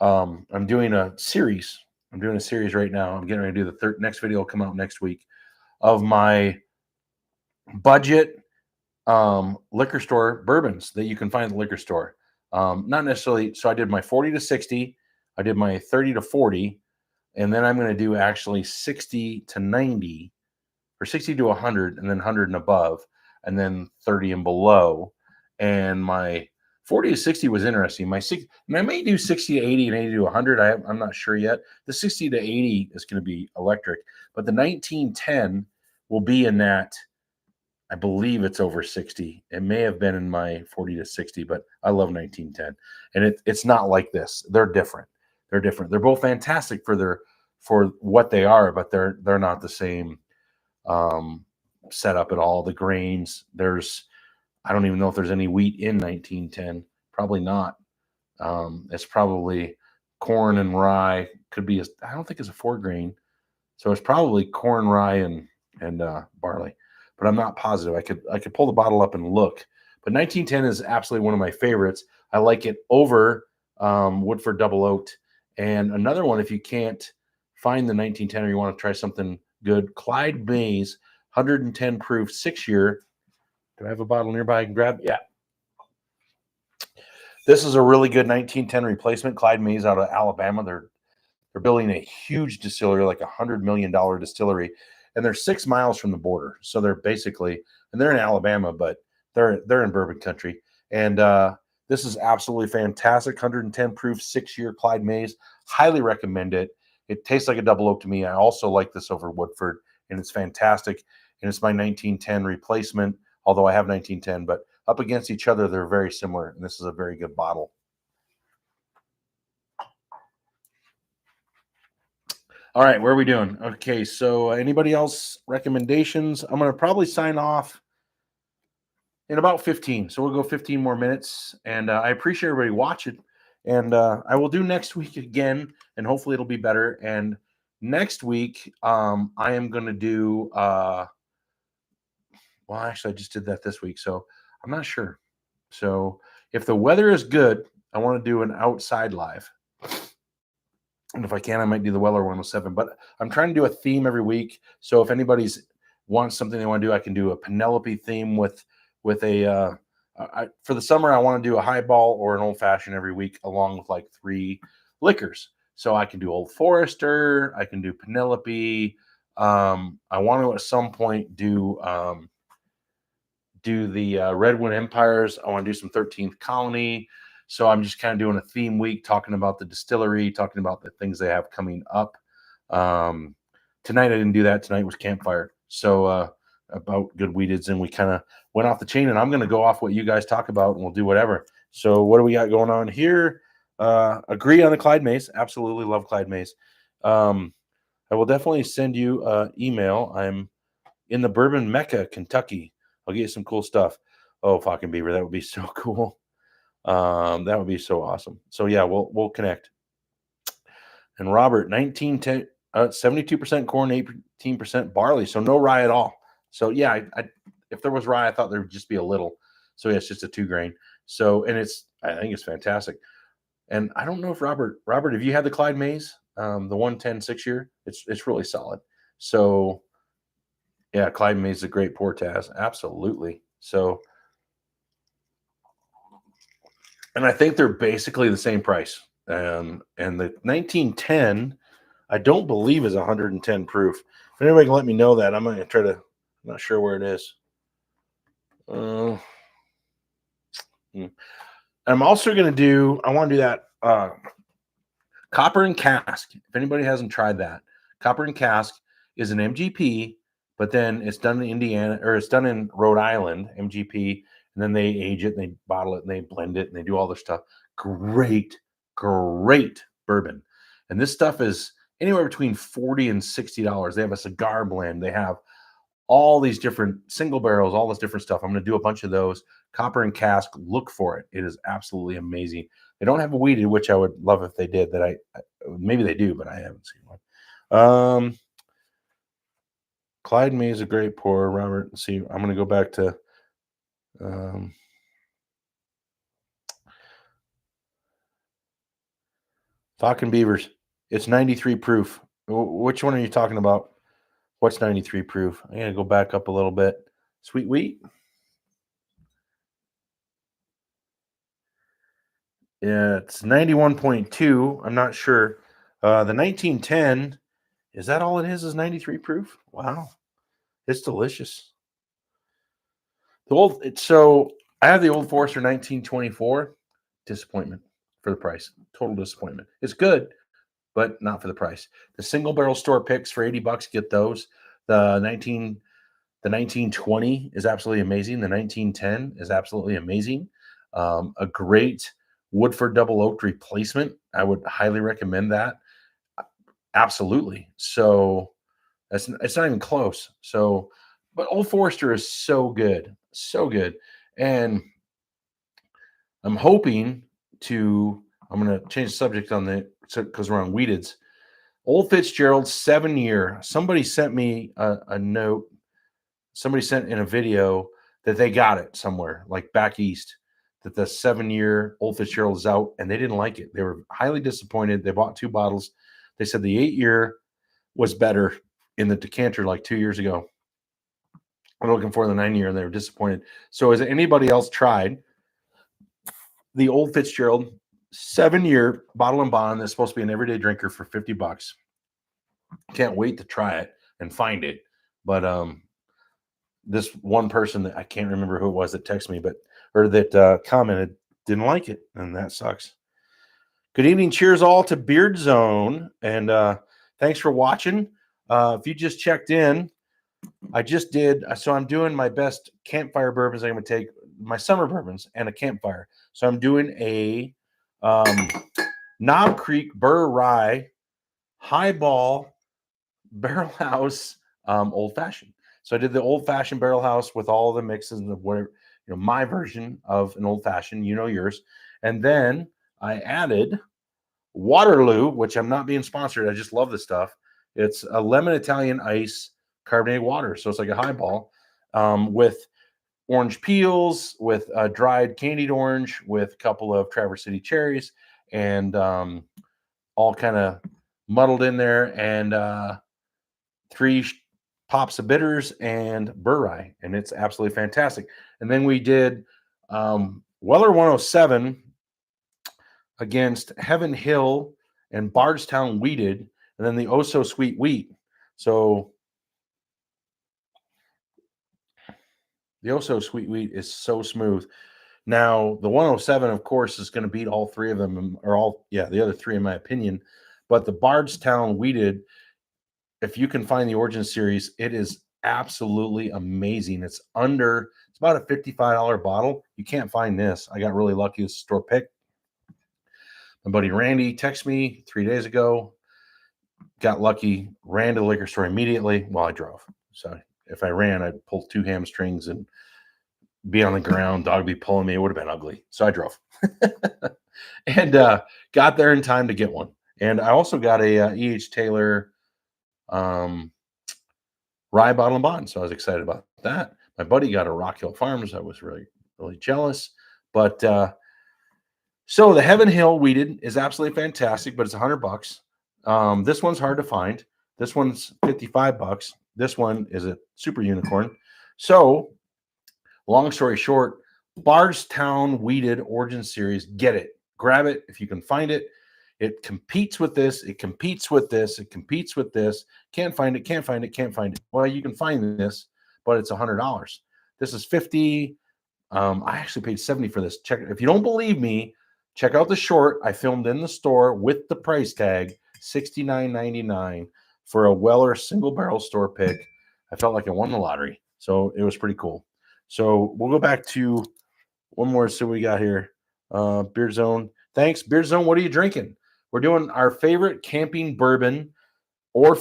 I'm doing a series. I'm doing a series right now. I'm getting ready to do the next video will come out next week of my budget liquor store bourbons that you can find at the liquor store. Not necessarily. So I did my 40 to 60. I did my 30 to 40. And then I'm going to do actually 60 to 90 or 60 to 100 and then 100 and above and then 30 and below. And my 40 to 60 was interesting. My 60, and I may do 60 to 80 and 80 to 100. I'm not sure yet. The 60 to 80 is going to be electric, but the 1910 will be in that. I believe it's over 60. It may have been in my 40 to 60, but I love 1910. And it's not like this. They're different. They're different. They're both fantastic for what they are, but they're not the same setup at all. The grains, I don't even know if there's any wheat in 1910. Probably not. It's probably corn and rye. Could be I don't think it's a 4-grain. So it's probably corn, rye, and barley. But I'm not positive. I could pull the bottle up and look. But 1910 is absolutely one of my favorites. I like it over Woodford Double Oaked. And another one, if you can't find the 1910 or you want to try something good, Clyde Mays 110 proof 6-year. Do I have a bottle nearby I can grab? Yeah. This is a really good 1910 replacement. Clyde Mays out of Alabama. They're building a huge distillery, like $100 million distillery, and they're 6 miles from the border. So they're basically, and they're in Alabama, but they're in bourbon country. And this is absolutely fantastic. 110 proof 6-year Clyde Mays. Highly recommend it. It tastes like a double oak to me. I also like this over Woodford, and it's fantastic. And it's my 1910 replacement, although I have 1910, but up against each other, they're very similar. And this is a very good bottle. All right, where are we doing? Okay, so anybody else recommendations? I'm going to probably sign off in about 15. So we'll go 15 more minutes. And I appreciate everybody watching. And I will do next week again, and hopefully it'll be better. And next week, I am going to do, well, actually, I just did that this week. So I'm not sure. So if the weather is good, I want to do an outside live. And if I can, I might do the Weller 107. But I'm trying to do a theme every week. So if anybody's wants something they want to do, I can do a Penelope theme with a for the summer. I want to do a highball or an old fashioned every week, along with like 3 liquors. So I can do Old Forester, I can do Penelope. I want to at some point do the Redwood Empires. I want to do some 13th Colony. So I'm just kind of doing a theme week, talking about the distillery, talking about the things they have coming up. Tonight I didn't do that. Tonight was campfire. So about good weededs, and we kind of went off the chain. And I'm going to go off what you guys talk about, and we'll do whatever. So what do we got going on here? Agree on the Clyde Mays. Absolutely love Clyde Mays. I will definitely send you an email. I'm in the Bourbon Mecca, Kentucky. I'll get you some cool stuff. Oh, fucking beaver, that would be so cool. That would be so awesome. So yeah, we'll connect. And Robert, 1910, 72% corn, 18% barley. So no rye at all. So yeah, I if there was rye, I thought there would just be a little. So yeah, it's just a 2 grain. So and I think it's fantastic. And I don't know if Robert, if you had the Clyde Mays, the 110 6-year, it's really solid. So yeah, Clyde Mays is a great Portas. Absolutely. So, and I think they're basically the same price. And the 1910, I don't believe is 110 proof. If anybody can let me know that, I'm going to try to, I'm not sure where it is. I'm also going to do, I want to do that Copper and Cask. If anybody hasn't tried that, Copper and Cask is an MGP, but then it's done in Indiana, or it's done in Rhode Island, MGP, and then they age it and they bottle it and they blend it and they do all their stuff. Great bourbon. And this stuff is anywhere between $40 and $60. They have a cigar blend. They have all these different single barrels, all this different stuff. I'm going to do a bunch of those. Copper and Cask, look for it. It is absolutely amazing. They don't have a weeded, which I would love if they did. That maybe they do, but I haven't seen one. Clyde May is a great pour, Robert. Let's see, I'm going to go back to Falcon Beavers. It's 93 proof. Which one are you talking about? What's 93 proof? I'm going to go back up a little bit. Sweet wheat. Yeah, it's 91.2. I'm not sure. The 1910, is that all it is 93 proof? Wow. It's delicious. So I have the Old Forester 1924. Disappointment for the price. Total disappointment. It's good, but not for the price. The single barrel store picks for $80, get those. The 1920 is absolutely amazing. The 1910 is absolutely amazing. A great Woodford Double Oaked replacement. I would highly recommend that. Absolutely. So it's not even close. So, but Old Forester is so good, and I'm hoping to. I'm going to change the subject on because we're on weededs. Old Fitzgerald 7-year. Somebody sent me a note. Somebody sent in a video that they got it somewhere, like back east, that the 7-year Old Fitzgerald is out, and they didn't like it. They were highly disappointed. They bought 2 bottles. They said the 8-year was better in the decanter like 2 years ago. I'm looking for the 9-year, and they were disappointed. So has anybody else tried the Old Fitzgerald 7-year bottle and bond that's supposed to be an everyday drinker for $50? Can't wait to try it and find it. But this one person that I can't remember who it was that texted me, that commented, didn't like it, and that sucks. Good evening, cheers all to Beard Zone, and thanks for watching. If you just checked in, I just did. So I'm doing my best campfire bourbons. I'm going to take my summer bourbons and a campfire. So I'm doing a Knob Creek Burr Rye Highball Barrelhouse old fashioned. So I did the old fashioned barrel house with all the mixes and the whatever, my version of an old fashioned, yours. And then I added Waterloo, which I'm not being sponsored. I just love this stuff. It's a lemon Italian ice carbonated water. So it's like a highball with orange peels, with dried candied orange, with a couple of Traverse City cherries, and all kind of muddled in there, and three pops of bitters and burr rye, and it's absolutely fantastic. And then we did Weller 107 against Heaven Hill and Bardstown Wheated, and then the Oh So Sweet Wheat. So the Oh So Sweet Wheat is so smooth. Now, the 107, of course, is going to beat all three of them, or the other three, in my opinion. But the Bardstown Wheated, if you can find the Origin Series, it is absolutely amazing. It's about a $55 bottle. You can't find this. I got really lucky. It's a store pick. My buddy Randy texted me 3 days ago. Got lucky, ran to the liquor store immediately. Well, I drove. So if I ran, I'd pull 2 hamstrings and be on the ground. Dog be pulling me. It would have been ugly. So I drove. And got there in time to get one. And I also got a E.H. Taylor rye bottle and bond. So I was excited about that. My buddy got a Rock Hill Farms. I was really, really jealous. But so the Heaven Hill Wheated is absolutely fantastic, but it's $100. This one's hard to find. This one's $55. This one is a super unicorn. So long story short, Bardstown Wheated Origin Series, get it. Grab it if you can find it. It competes with this. It competes with this. It competes with this. Can't find it. Can't find it. Can't find it. Well, you can find this, but it's $100. This is $50. I actually paid $70 for this. Check it. If you don't believe me, check out the short I filmed in the store with the price tag, $69.99 for a Weller single barrel store pick. I felt like I won the lottery, so it was pretty cool. So we'll go back to one more. So we got here, Beard Zone. Thanks, Beard Zone. What are you drinking? We're doing our favorite camping bourbon, or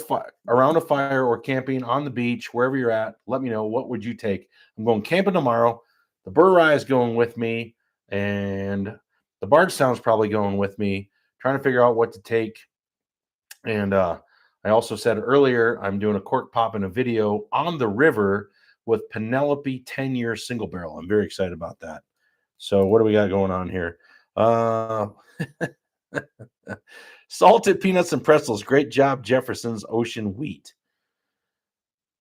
around a fire, or camping on the beach, wherever you're at. Let me know, what would you take? I'm going camping tomorrow. The burr rye is going with me, and the Bardstown's probably going with me. Trying to figure out what to take. And I also said earlier, I'm doing a cork pop in a video on the river with Penelope 10-year single barrel. I'm very excited about that. So what do we got going on here? Salted peanuts and pretzels. Great job, Jefferson's Ocean Wheat.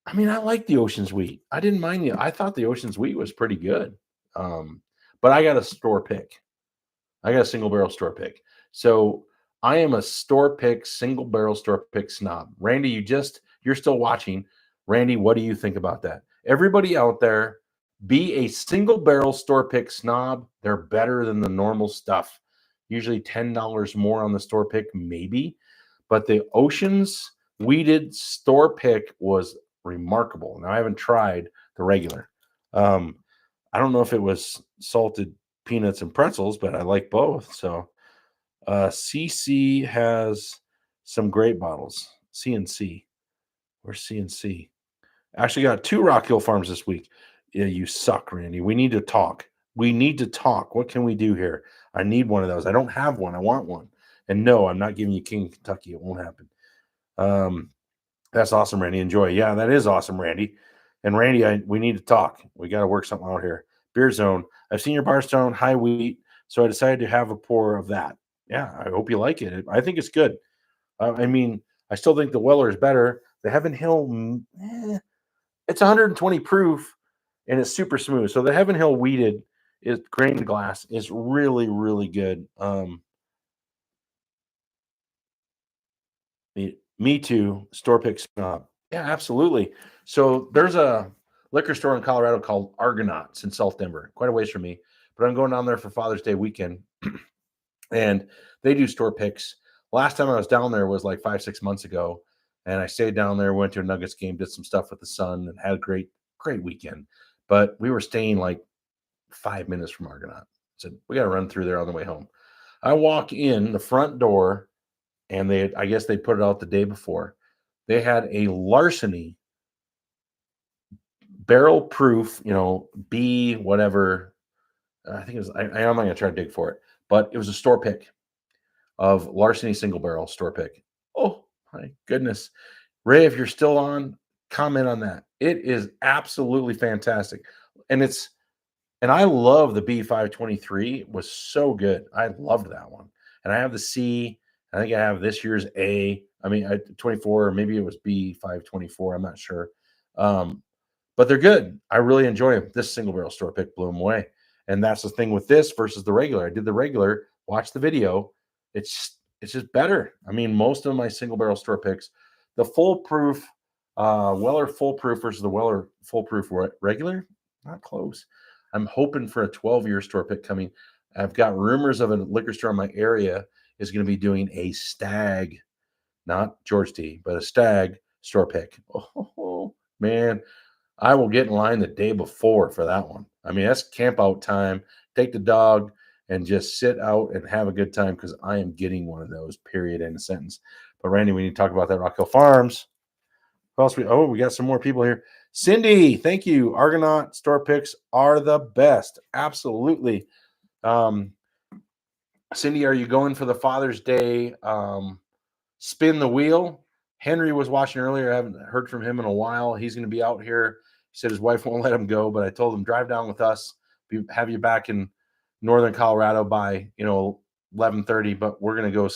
I mean, I like the Ocean's Wheat. I didn't mind it. I thought the Ocean's Wheat was pretty good. But I got a store pick. I got a single barrel store pick. So I am a store pick, single barrel store pick snob. Randy, you're still watching. Randy, what do you think about that? Everybody out there, be a single barrel store pick snob. They're better than the normal stuff. Usually $10 more on the store pick, maybe. But the Ocean's Wheated store pick was remarkable. Now, I haven't tried the regular. I don't know if it was salted peanuts and pretzels, but I like both. So CC has some great bottles. CNC. Where's CNC? Actually got 2 Rock Hill Farms this week. Yeah, you suck, Randy. We need to talk. We need to talk. What can we do here? I need one of those. I don't have one. I want one. And no, I'm not giving you King of Kentucky. It won't happen. That's awesome, Randy. Enjoy. Yeah, that is awesome, Randy. And Randy, we need to talk. We got to work something out here. Beer Zone. I've seen your Bardstown high wheat, so I decided to have a pour of that. Yeah, I hope you like it. I think it's good. I mean, I still think the Weller is better. The Heaven Hill, it's 120 proof, and it's super smooth. So the Heaven Hill Wheated is grain glass is really, really good. Me too. Store pick snob. Yeah, absolutely. So there's a liquor store in Colorado called Argonauts in South Denver, quite a ways from me. But I'm going down there for Father's Day weekend, and they do store picks. Last time I was down there was like 5-6 months ago, and I stayed down there, went to a Nuggets game, did some stuff with the son, and had a great weekend. But we were staying like 5 minutes from Argonaut. Said we got to run through there on the way home. I walk in the front door, and I guess they put it out the day before. they had a Larceny barrel proof, B whatever. I think it was. I'm not going to try to dig for it, but it was a store pick of Larceny single barrel store pick. Oh my goodness, Ray, if you're still on, comment on that. It is absolutely fantastic, and I love the B523. It was so good. I loved that one, and I have the C. I think I have this year's A. I mean, 24, or maybe it was B524. I'm not sure. But they're good. I really enjoy them. This single barrel store pick blew them away. And that's the thing with this versus the regular. I did the regular, watch the video. It's just better. I mean, most of my single barrel store picks, the foolproof, Weller foolproof versus the Weller foolproof regular, not close. I'm hoping for a 12-year store pick coming. I've got rumors of a liquor store in my area is going to be doing a Stag, not George T, but a Stag store pick. Oh man, I will get in line the day before for that one. I mean, that's camp out time. Take the dog and just sit out and have a good time because I am getting one of those, period, end of sentence. But Randy, we need to talk about that Rock Hill Farms. Who else? We got some more people here. Cindy, thank you. Argonaut store picks are the best. Absolutely. Cindy, are you going for the Father's Day spin the wheel? Henry was watching earlier. I haven't heard from him in a while. He's going to be out here. He said his wife won't let him go, but I told him drive down with us. Have you back in northern Colorado by 11:30. But we're going to go.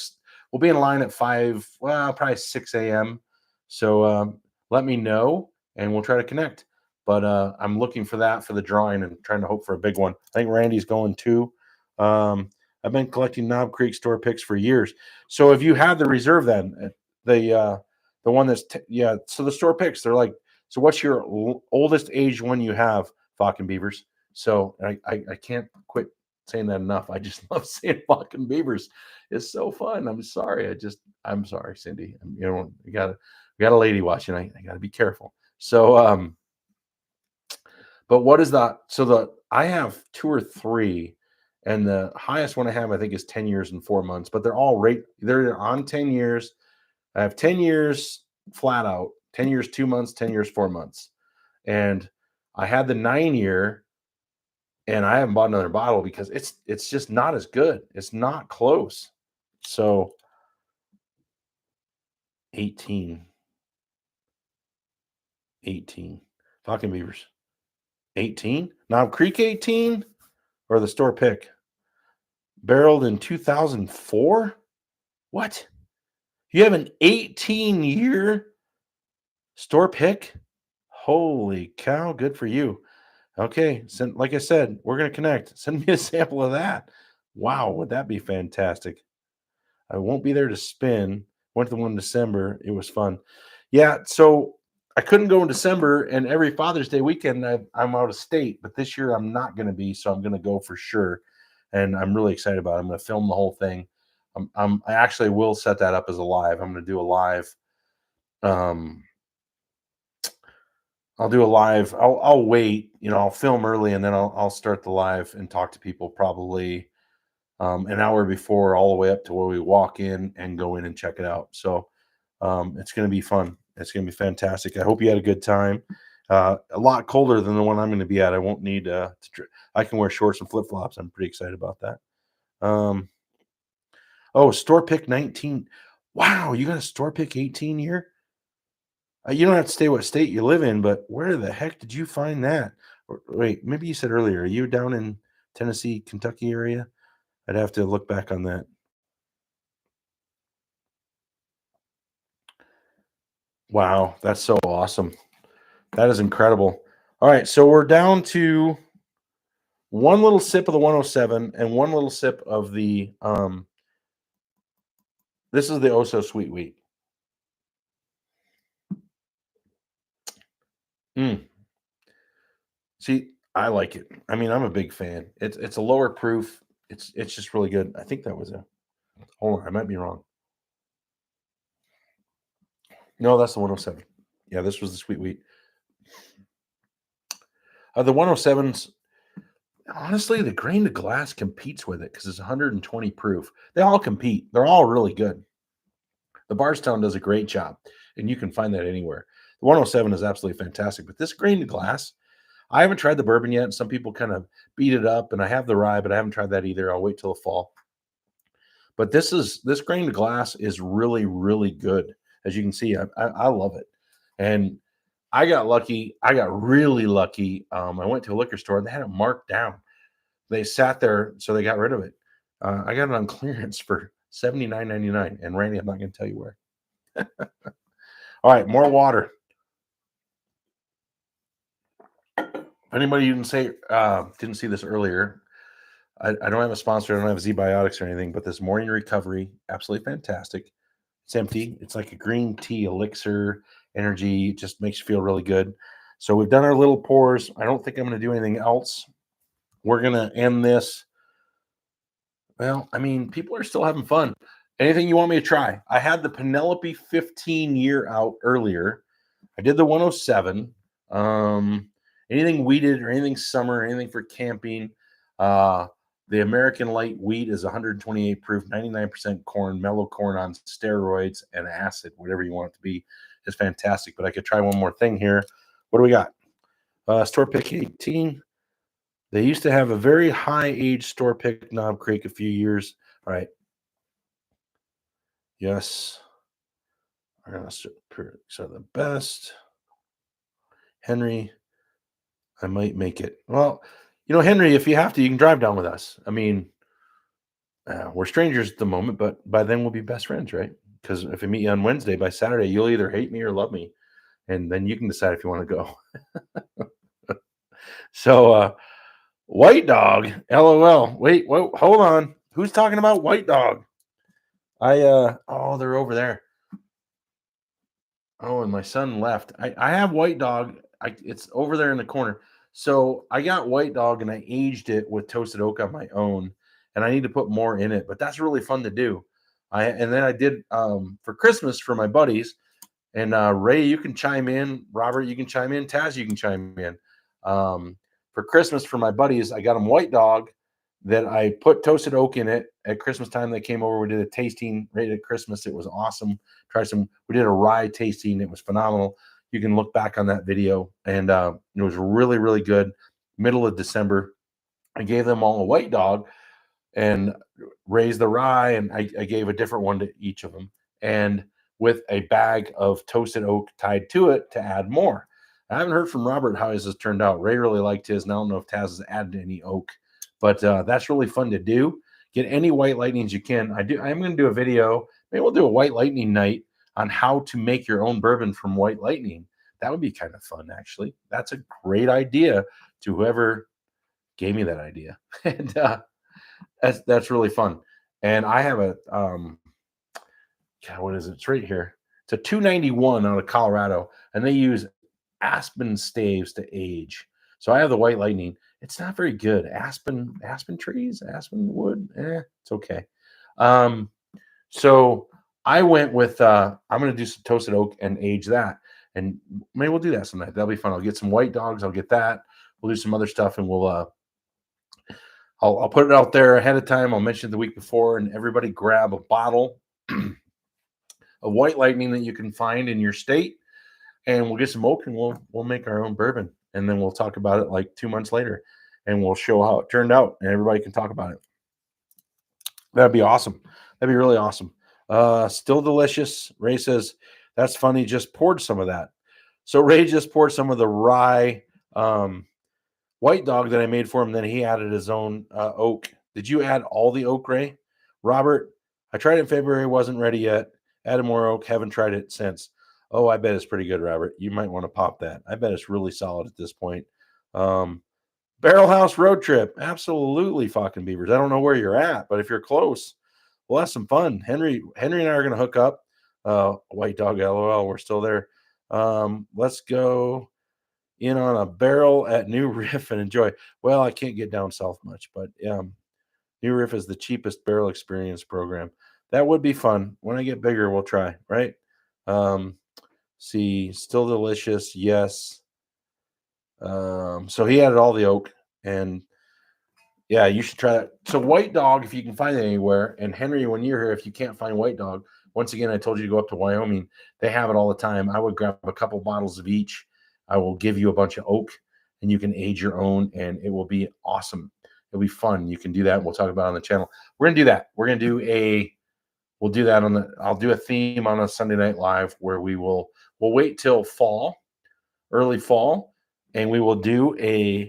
We'll be in line at 5. Well, probably 6 a.m. So let me know, and we'll try to connect. But I'm looking for that for the drawing and trying to hope for a big one. I think Randy's going too. I've been collecting Knob Creek store picks for years. So if you have the reserve, then the one that's so the store picks, they're like, so what's your oldest age one you have, Falk and Beavers? So I can't quit saying that enough. I just love saying Falk and Beavers. It's so fun. I'm sorry. I'm sorry, Cindy. You got a lady watching. I got to be careful. So but what is that? So I have 2 or 3. And the highest one I have, I think, is 10 years and 4 months. But they're all they're on 10 years. I have 10 years flat out, 10 years, 2 months, 10 years, 4 months. And I had the 9-year, and I haven't bought another bottle because it's just not as good. It's not close. So 18. Talking Beavers. 18? Knob Creek 18 or the store pick? Barreled in 2004? What? You have an 18-year store pick? Holy cow, good for you. Okay, like I said, we're going to connect. Send me a sample of that. Wow, would that be fantastic? I won't be there to spin. Went to the one in December. It was fun. Yeah, so I couldn't go in December, and every Father's Day weekend I'm out of state, but this year I'm not going to be, so I'm going to go for sure. And I'm really excited about it. I'm going to film the whole thing. I actually will set that up as a live. I'm going to do a live. I'll do a live. I'll wait. I'll film early, and then I'll start the live and talk to people probably an hour before, all the way up to where we walk in and go in and check it out. So it's going to be fun. It's going to be fantastic. I hope you had a good time. A lot colder than the one I'm going to be at. I won't need I can wear shorts and flip flops. I'm pretty excited about that. Store pick 19. Wow, you got a store pick 18 year? You don't have to stay what state you live in, but where the heck did you find that? Wait, maybe you said earlier, are you down in Tennessee, Kentucky area? I'd have to look back on that. Wow, that's so awesome. That is incredible. All right, so we're down to one little sip of the 107 and one little sip of the this is the Oh So Sweet Wheat. See, I like it. I mean, I'm a big fan. It's a lower proof. It's just really good. I think that was hold on, I might be wrong. No, that's the 107. Yeah, this was the Sweet Wheat. The 107s, honestly, the grain to glass competes with it because it's 120 proof. They all compete. They're all really good. The Barstown does a great job. and you can find that anywhere. The 107 is absolutely fantastic, but this grain to glass, I haven't tried the bourbon yet. Some people kind of beat it up, and I have the rye, but I haven't tried that either. I'll wait till the fall. But this grain to glass is really, really good. As you can see, I love it. And I got lucky. I got really lucky. I went to a liquor store. They had it marked down. They sat there, so they got rid of it. I got it on clearance for $79.99. And Randy, I'm not going to tell you where. All right, more water. If anybody didn't see this earlier, I don't have a sponsor. I don't have Z-Biotics or anything, but this morning recovery, absolutely fantastic. It's empty. It's like a green tea elixir energy. It just makes you feel really good. So we've done our little pours. I don't think I'm going to do anything else. We're going to end this. Well, I mean, people are still having fun. Anything you want me to try? I had the Penelope 15 year out earlier. I did the 107. Anything wheated or anything summer, anything for camping. The American Light Wheat is 128 proof, 99% corn, mellow corn on steroids and acid, whatever you want it to be. It's fantastic. But I could try one more thing here. What do we got? Store Pick 18. They used to have a very high age Store Pick Knob Creek a few years. All right. Yes. So the best. Henry, I might make it. Well, Henry, if you have to, you can drive down with us. I mean, we're strangers at the moment, but by then we'll be best friends, right? Because if I meet you on Wednesday, by Saturday, you'll either hate me or love me. And then you can decide if you want to go. So, White Dog, LOL. Wait, hold on. Who's talking about White Dog? They're over there. Oh, and my son left. I have White Dog. It's over there in the corner. So I got White Dog and I aged it with toasted oak on my own, and I need to put more in it. But that's really fun to do. And then I did for Christmas for my buddies. And Ray, you can chime in. Robert, you can chime in. Taz, you can chime in. For Christmas for my buddies, I got them White Dog that I put toasted oak in it at Christmas time. They came over. We did a tasting right at Christmas. It was awesome. We did a rye tasting. It was phenomenal. You can look back on that video, and it was really, really good. Middle of December, I gave them all a White Dog and raised the rye, and I gave a different one to each of them, and with a bag of toasted oak tied to it to add more. I haven't heard from Robert how his has turned out. Ray really liked his, and I don't know if Taz has added any oak, but that's really fun to do. Get any White Lightnings you can. I'm going to do a video. Maybe we'll do a White Lightning night on how to make your own bourbon from White Lightning. That would be kind of fun, actually. That's a great idea to whoever gave me that idea. And that's really fun. And I have a what is it? It's right here. It's a 291 out of Colorado, and they use aspen staves to age. So I have the White Lightning. It's not very good. Aspen trees, aspen wood. It's okay. So I went with I'm going to do some toasted oak and age that, and maybe we'll do that sometime. That'll be fun. I'll get some White Dogs. I'll get that. We'll do some other stuff, and we'll I'll put it out there ahead of time. I'll mention it the week before, and everybody grab a bottle of White Lightning that you can find in your state, and we'll get some oak, and we'll make our own bourbon, and then we'll talk about it like 2 months later, and we'll show how it turned out, and everybody can talk about it. That'd be awesome. That'd be really awesome. Still delicious. Ray says, that's funny. Just poured some of that. So Ray just poured some of the rye White Dog that I made for him. Then he added his own oak. Did you add all the oak, Ray? Robert, I tried it in February. Wasn't ready yet. Added more oak. Haven't tried it since. Oh, I bet it's pretty good, Robert. You might want to pop that. I bet it's really solid at this point. Barrelhouse road trip. Absolutely, fucking beavers. I don't know where you're at, but if you're close, we'll have some fun. Henry and I are going to hook up. White Dog, LOL. We're still there. Let's go in on a barrel at New Riff and enjoy. Well, I can't get down south much, but New Riff is the cheapest barrel experience program. That would be fun. When I get bigger, we'll try, right? See, still delicious. Yes. So he added all the oak, and yeah, you should try that. So White Dog, if you can find it anywhere, and Henry, when you're here, if you can't find White Dog, once again, I told you to go up to Wyoming. They have it all the time. I would grab a couple bottles of each. I will give you a bunch of oak, and you can age your own, and it will be awesome. It'll be fun. You can do that. We'll talk about it on the channel. We're gonna do that. We'll do that I'll do a theme on a Sunday Night Live where we'll wait till early fall, and we will do I'll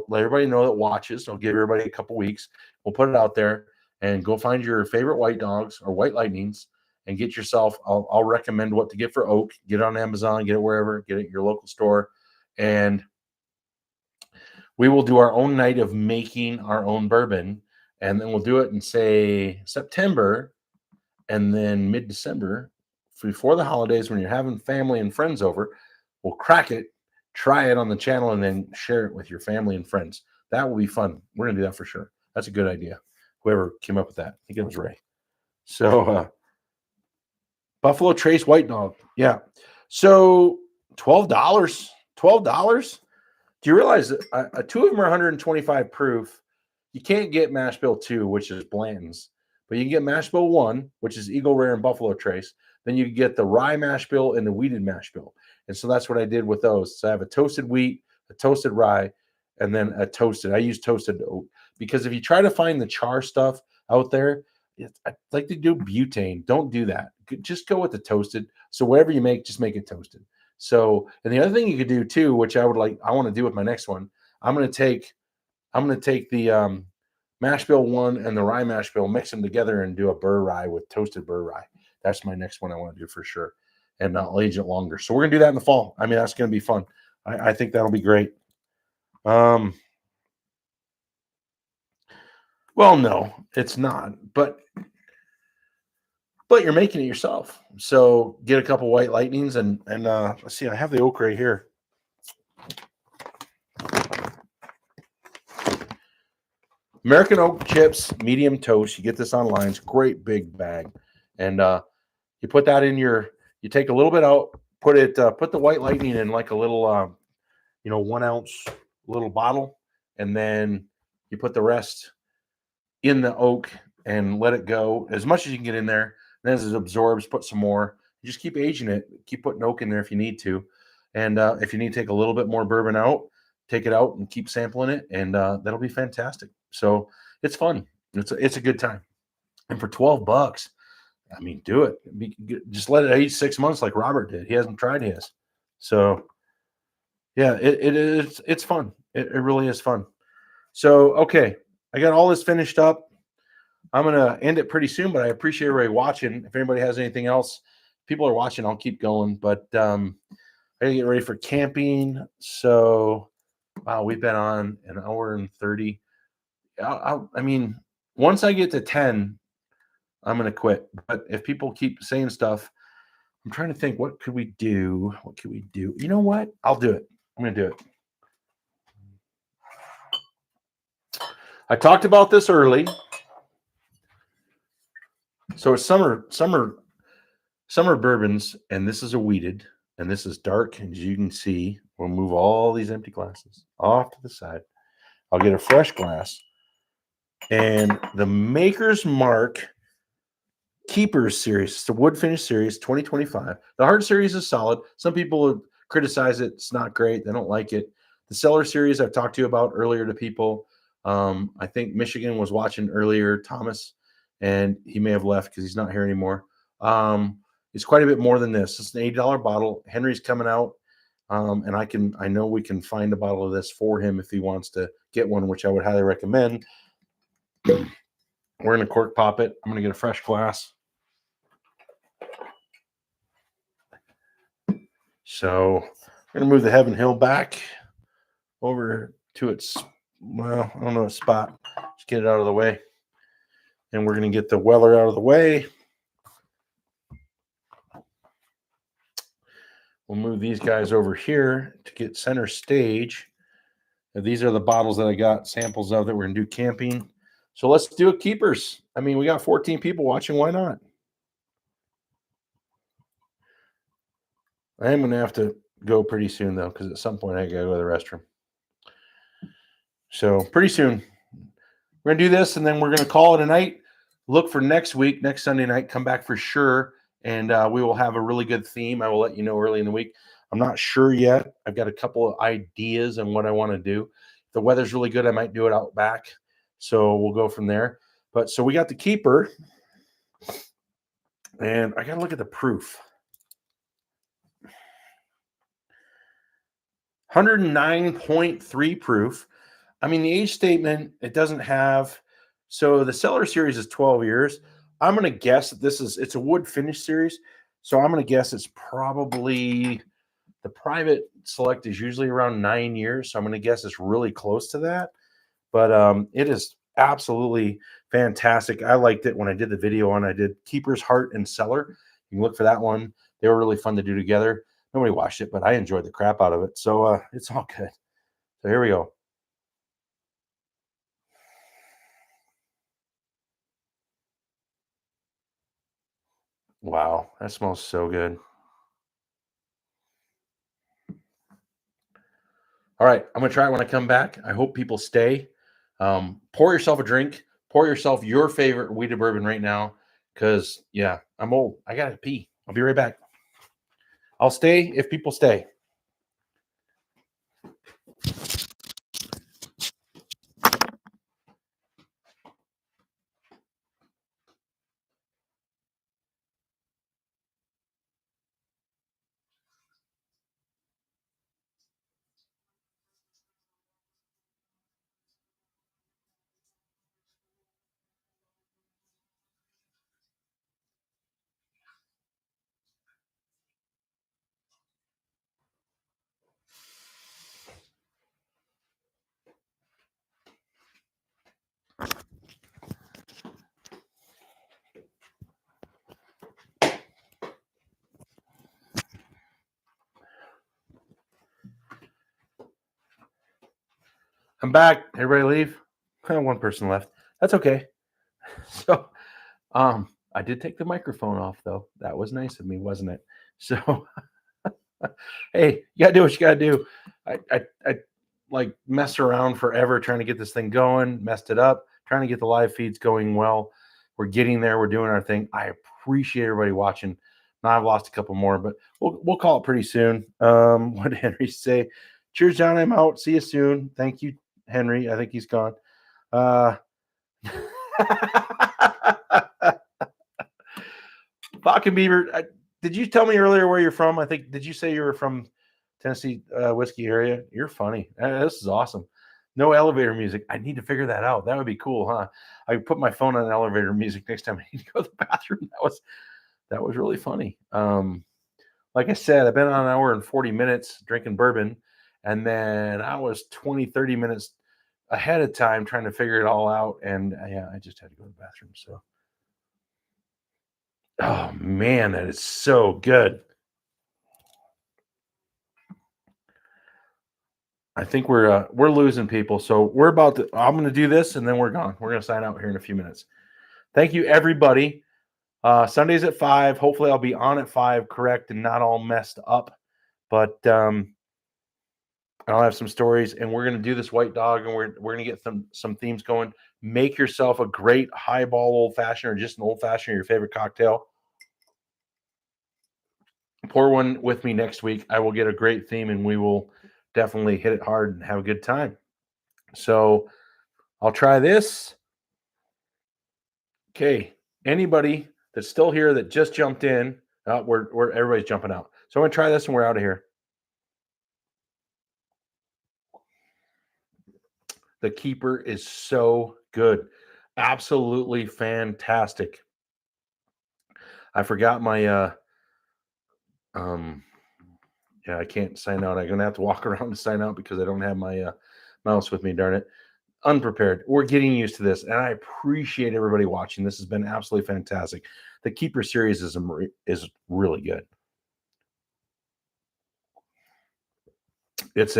let everybody know that watches. I'll give everybody a couple weeks. We'll put it out there, and go find your favorite white dogs or white lightnings and get yourself. I'll recommend what to get for oak. Get it on Amazon, get it wherever, get it at your local store, and we will do our own night of making our own bourbon, and then we'll do it in, say, September, and then mid-December, before the holidays, when you're having family and friends over, we'll crack it, try it on the channel, and then share it with your family and friends. That will be fun. We're gonna do that for sure. That's a good idea. Whoever came up with that, I think it was Ray. So Buffalo Trace White Dog, yeah. So $12. Do you realize that two of them are 125 proof? You can't get Mash Bill 2, which is Blanton's, but you can get Mash Bill 1, which is Eagle Rare and Buffalo Trace. Then you get the rye mash bill and the wheated mash bill. And so that's what I did with those. So I have a toasted wheat, a toasted rye, and then a toasted. I use toasted oat because if you try to find the char stuff out there, I like to do butane. Don't do that. Just go with the toasted. So whatever you make, just make it toasted. So, and the other thing you could do too, which I want to do with my next one, I'm going to take the mash bill 1 and the rye mash bill, mix them together and do a burr rye with toasted burr rye. That's my next one I want to do for sure. And I'll age it longer. So we're going to do that in the fall. I mean, that's going to be fun. I think that'll be great. Well, no, it's not. But you're making it yourself. So get a couple white lightnings and let's see, I have the oak right here. American Oak Chips, medium toast. You get this online. It's a great big bag. And you put that in you take a little bit out, put the white lightning in like a little, 1 ounce little bottle. And then you put the rest in the oak and let it go as much as you can get in there. And as it absorbs, put some more. You just keep aging it. Keep putting oak in there if you need to. And if you need to take a little bit more bourbon out, take it out and keep sampling it. And that'll be fantastic. So it's fun. It's a good time. And for $12, I mean, do it. Just let it age 6 months like Robert did. He hasn't tried his. So yeah, it's fun. It really is fun. So, okay. I got all this finished up. I'm going to end it pretty soon, but I appreciate everybody watching. If anybody has anything else, people are watching, I'll keep going. But I got to get ready for camping. So, wow, we've been on an hour and 30. I mean, once I get to 10, I'm going to quit. But if people keep saying stuff, I'm trying to think, what could we do? What could we do? You know what? I'll do it. I'm going to do it. I talked about this early. So it's summer bourbons, and this is a wheated, and this is dark. And as you can see, we'll move all these empty glasses off to the side. I'll get a fresh glass. And the Maker's Mark Keepers series, it's the wood finish series, 2025. The hard series is solid. Some people criticize it. It's not great. They don't like it. The Cellar series I've talked to you about earlier to people. I think Michigan was watching earlier, Thomas, and he may have left because he's not here anymore. It's quite a bit more than this. It's an $80 bottle. Henry's coming out, and I know we can find a bottle of this for him if he wants to get one, which I would highly recommend. We're going to cork pop it. I'm going to get a fresh glass. So we're going to move the Heaven Hill back over to its, well, I don't know, a spot. Just get it out of the way. And we're going to get the Weller out of the way. We'll move these guys over here to get center stage. And these are the bottles that I got samples of that we're going to do camping. So let's do a keepers. I mean, we got 14 people watching. Why not? I am going to have to go pretty soon, though, because at some point I got to go to the restroom. So pretty soon. We're going to do this, and then we're going to call it a night. look for next week, next Sunday night, come back for sure. And we will have a really good theme. I will let you know early in the week. I'm not sure yet. I've got a couple of ideas on what I want to do. If the weather's really good, I might do it out back. So we'll go from there. But so we got the keeper. And I got to look at the proof. 109.3 proof. I mean, the age statement, it doesn't have. So the Cellar Series is 12 years. I'm going to guess that it's a wood finish series. So I'm going to guess it's probably, the private select is usually around 9 years. So I'm going to guess it's really close to that. But it is absolutely fantastic. I liked it when I did the video on, I did Keeper's Heart and Cellar. You can look for that one. They were really fun to do together. Nobody watched it, but I enjoyed the crap out of it. So it's all good. So here we go. Wow, that smells so good. All right, I'm going to try it when I come back. I hope people stay. Pour yourself a drink. Pour yourself your favorite wheated bourbon right now because, yeah, I'm old. I got to pee. I'll be right back. I'll stay if people stay. I'm back. Everybody leave? One person left. That's okay. So, I did take the microphone off though. That was nice of me, wasn't it? So, hey, you gotta do what you gotta do. I like mess around forever trying to get this thing going, messed it up, trying to get the live feeds going well. We're getting there. We're doing our thing. I appreciate everybody watching. Now I've lost a couple more, but we'll call it pretty soon. What did Henry say? Cheers, John. I'm out. See you soon. Thank you, Henry. I think he's gone. Bach and Beaver. Did you tell me earlier where you're from? I think, did you say you were from Tennessee whiskey area? You're funny. This is awesome. No elevator music. I need to figure that out. That would be cool, huh? I put my phone on elevator music next time I need to go to the bathroom. That was really funny. Like I said, I've been on an hour and 40 minutes drinking bourbon, and then I was 20, 30 minutes ahead of time trying to figure it all out. And yeah, I just had to go to the bathroom. So, oh man, that is so good. I think we're losing people. So we're about to, I'm going to do this and then we're gone. We're going to sign out here in a few minutes. Thank you, everybody. Sundays at 5. Hopefully I'll be on at 5, correct, and not all messed up. But I'll have some stories, and we're going to do this white dog, and we're going to get some themes going. Make yourself a great highball old fashioned, or just an old fashioned, your favorite cocktail. Pour one with me next week. I will get a great theme, and we will definitely hit it hard and have a good time. So I'll try this. Okay, anybody that's still here that just jumped in, we're everybody's jumping out. So I'm going to try this, and we're out of here. The keeper is so good. Absolutely fantastic. I forgot my yeah, I can't sign out. I'm gonna have to walk around to sign out because I don't have my mouse with me, darn it. Unprepared. We're getting used to this, and I appreciate everybody watching. This has been absolutely fantastic. The Keeper series is really good. It's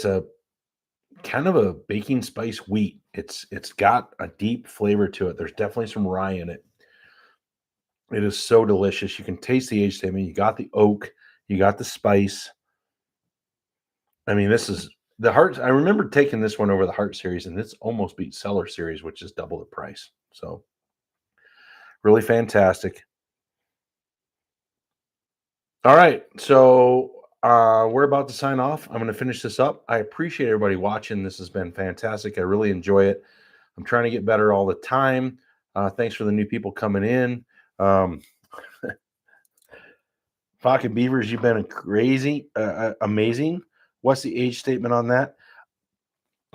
a kind of a baking spice wheat. It's got a deep flavor to it. There's definitely some rye in it. It is so delicious. You can taste the age statement. You got the oak. You got the spice. I mean, this is the Heart. I remember taking this one over the Heart series, and it's almost beat Cellar series, which is double the price. So really fantastic. All right, so we're about to sign off. I'm going to finish this up. I appreciate everybody watching. This has been fantastic. I really enjoy it. I'm trying to get better all the time. Thanks for the new people coming in. Pocket Beavers, you've been crazy, amazing. What's the age statement on that?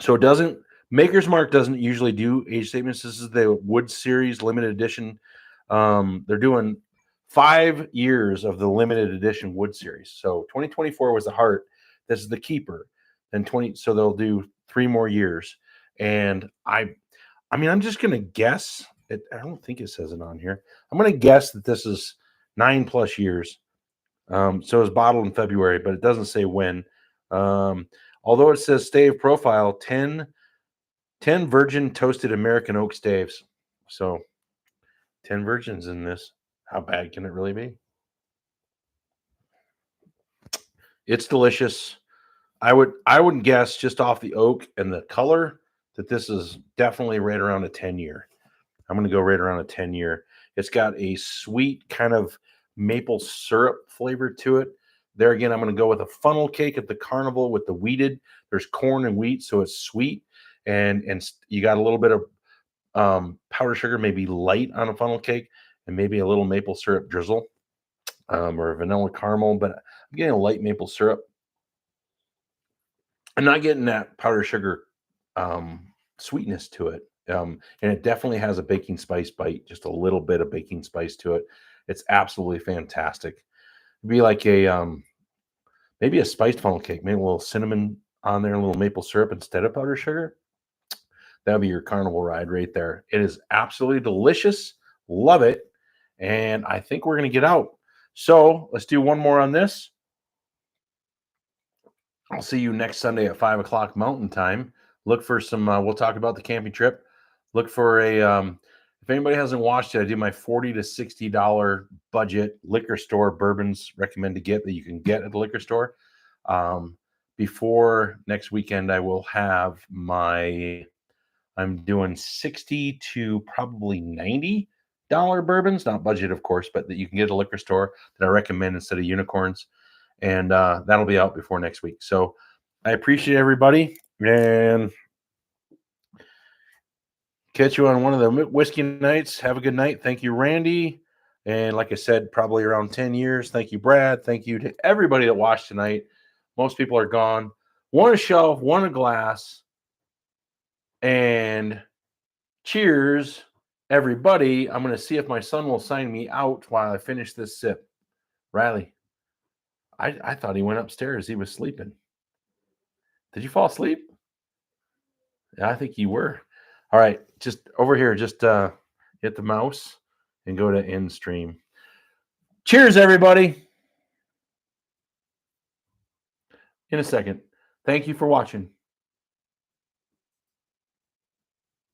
So it doesn't, Maker's Mark doesn't usually do age statements. This is the Wood Series limited edition. They're doing 5 years of the limited edition Wood Series. So 2024 was the Heart. This is the Keeper. Then 20, so they'll do 3 more years. And I mean, I'm just gonna guess. I don't think it says it on here. I'm gonna guess that this is 9+ years. So it was bottled in February, but it doesn't say when. Although it says stave profile, 10 virgin toasted American oak staves. So 10 virgins in this. How bad can it really be? It's delicious. I wouldn't guess just off the oak and the color that this is definitely right around a 10-year. I'm going to go right around a 10-year. It's got a sweet kind of maple syrup flavor to it. There again, I'm going to go with a funnel cake at the carnival with the wheated. There's corn and wheat, so it's sweet. And you got a little bit of powdered sugar, maybe light on a funnel cake, and maybe a little maple syrup drizzle or a vanilla caramel. But I'm getting a light maple syrup. I'm not getting that powdered sugar sweetness to it. And it definitely has a baking spice bite, just a little bit of baking spice to it. It's absolutely fantastic. It'd be like a maybe a spiced funnel cake, maybe a little cinnamon on there, a little maple syrup instead of powdered sugar. That'll be your carnival ride right there. It is absolutely delicious. Love it. And I think we're going to get out. So let's do one more on this. I'll see you next Sunday at 5 o'clock Mountain Time. Look for some, we'll talk about the camping trip. Look for a, if anybody hasn't watched it, I do my $40 to $60 budget liquor store bourbons recommend to get that you can get at the liquor store. Before next weekend, I will have I'm doing $60 to probably $90 bourbons, not budget, of course, but that you can get at a liquor store that I recommend instead of unicorns. And that'll be out before next week. So I appreciate everybody and catch you on one of the whiskey nights. Have a good night. Thank you, Randy. And like I said, probably around 10 years. Thank you, Brad. Thank you to everybody that watched tonight. Most people are gone. One a shelf, one a glass. And cheers, everybody. I'm going to see if my son will sign me out while I finish this sip. Riley. I thought he went upstairs. He was sleeping. Did you fall asleep? Yeah, I think you were. All right, just over here, just hit the mouse and go to end stream. Cheers, everybody. In a second. Thank you for watching.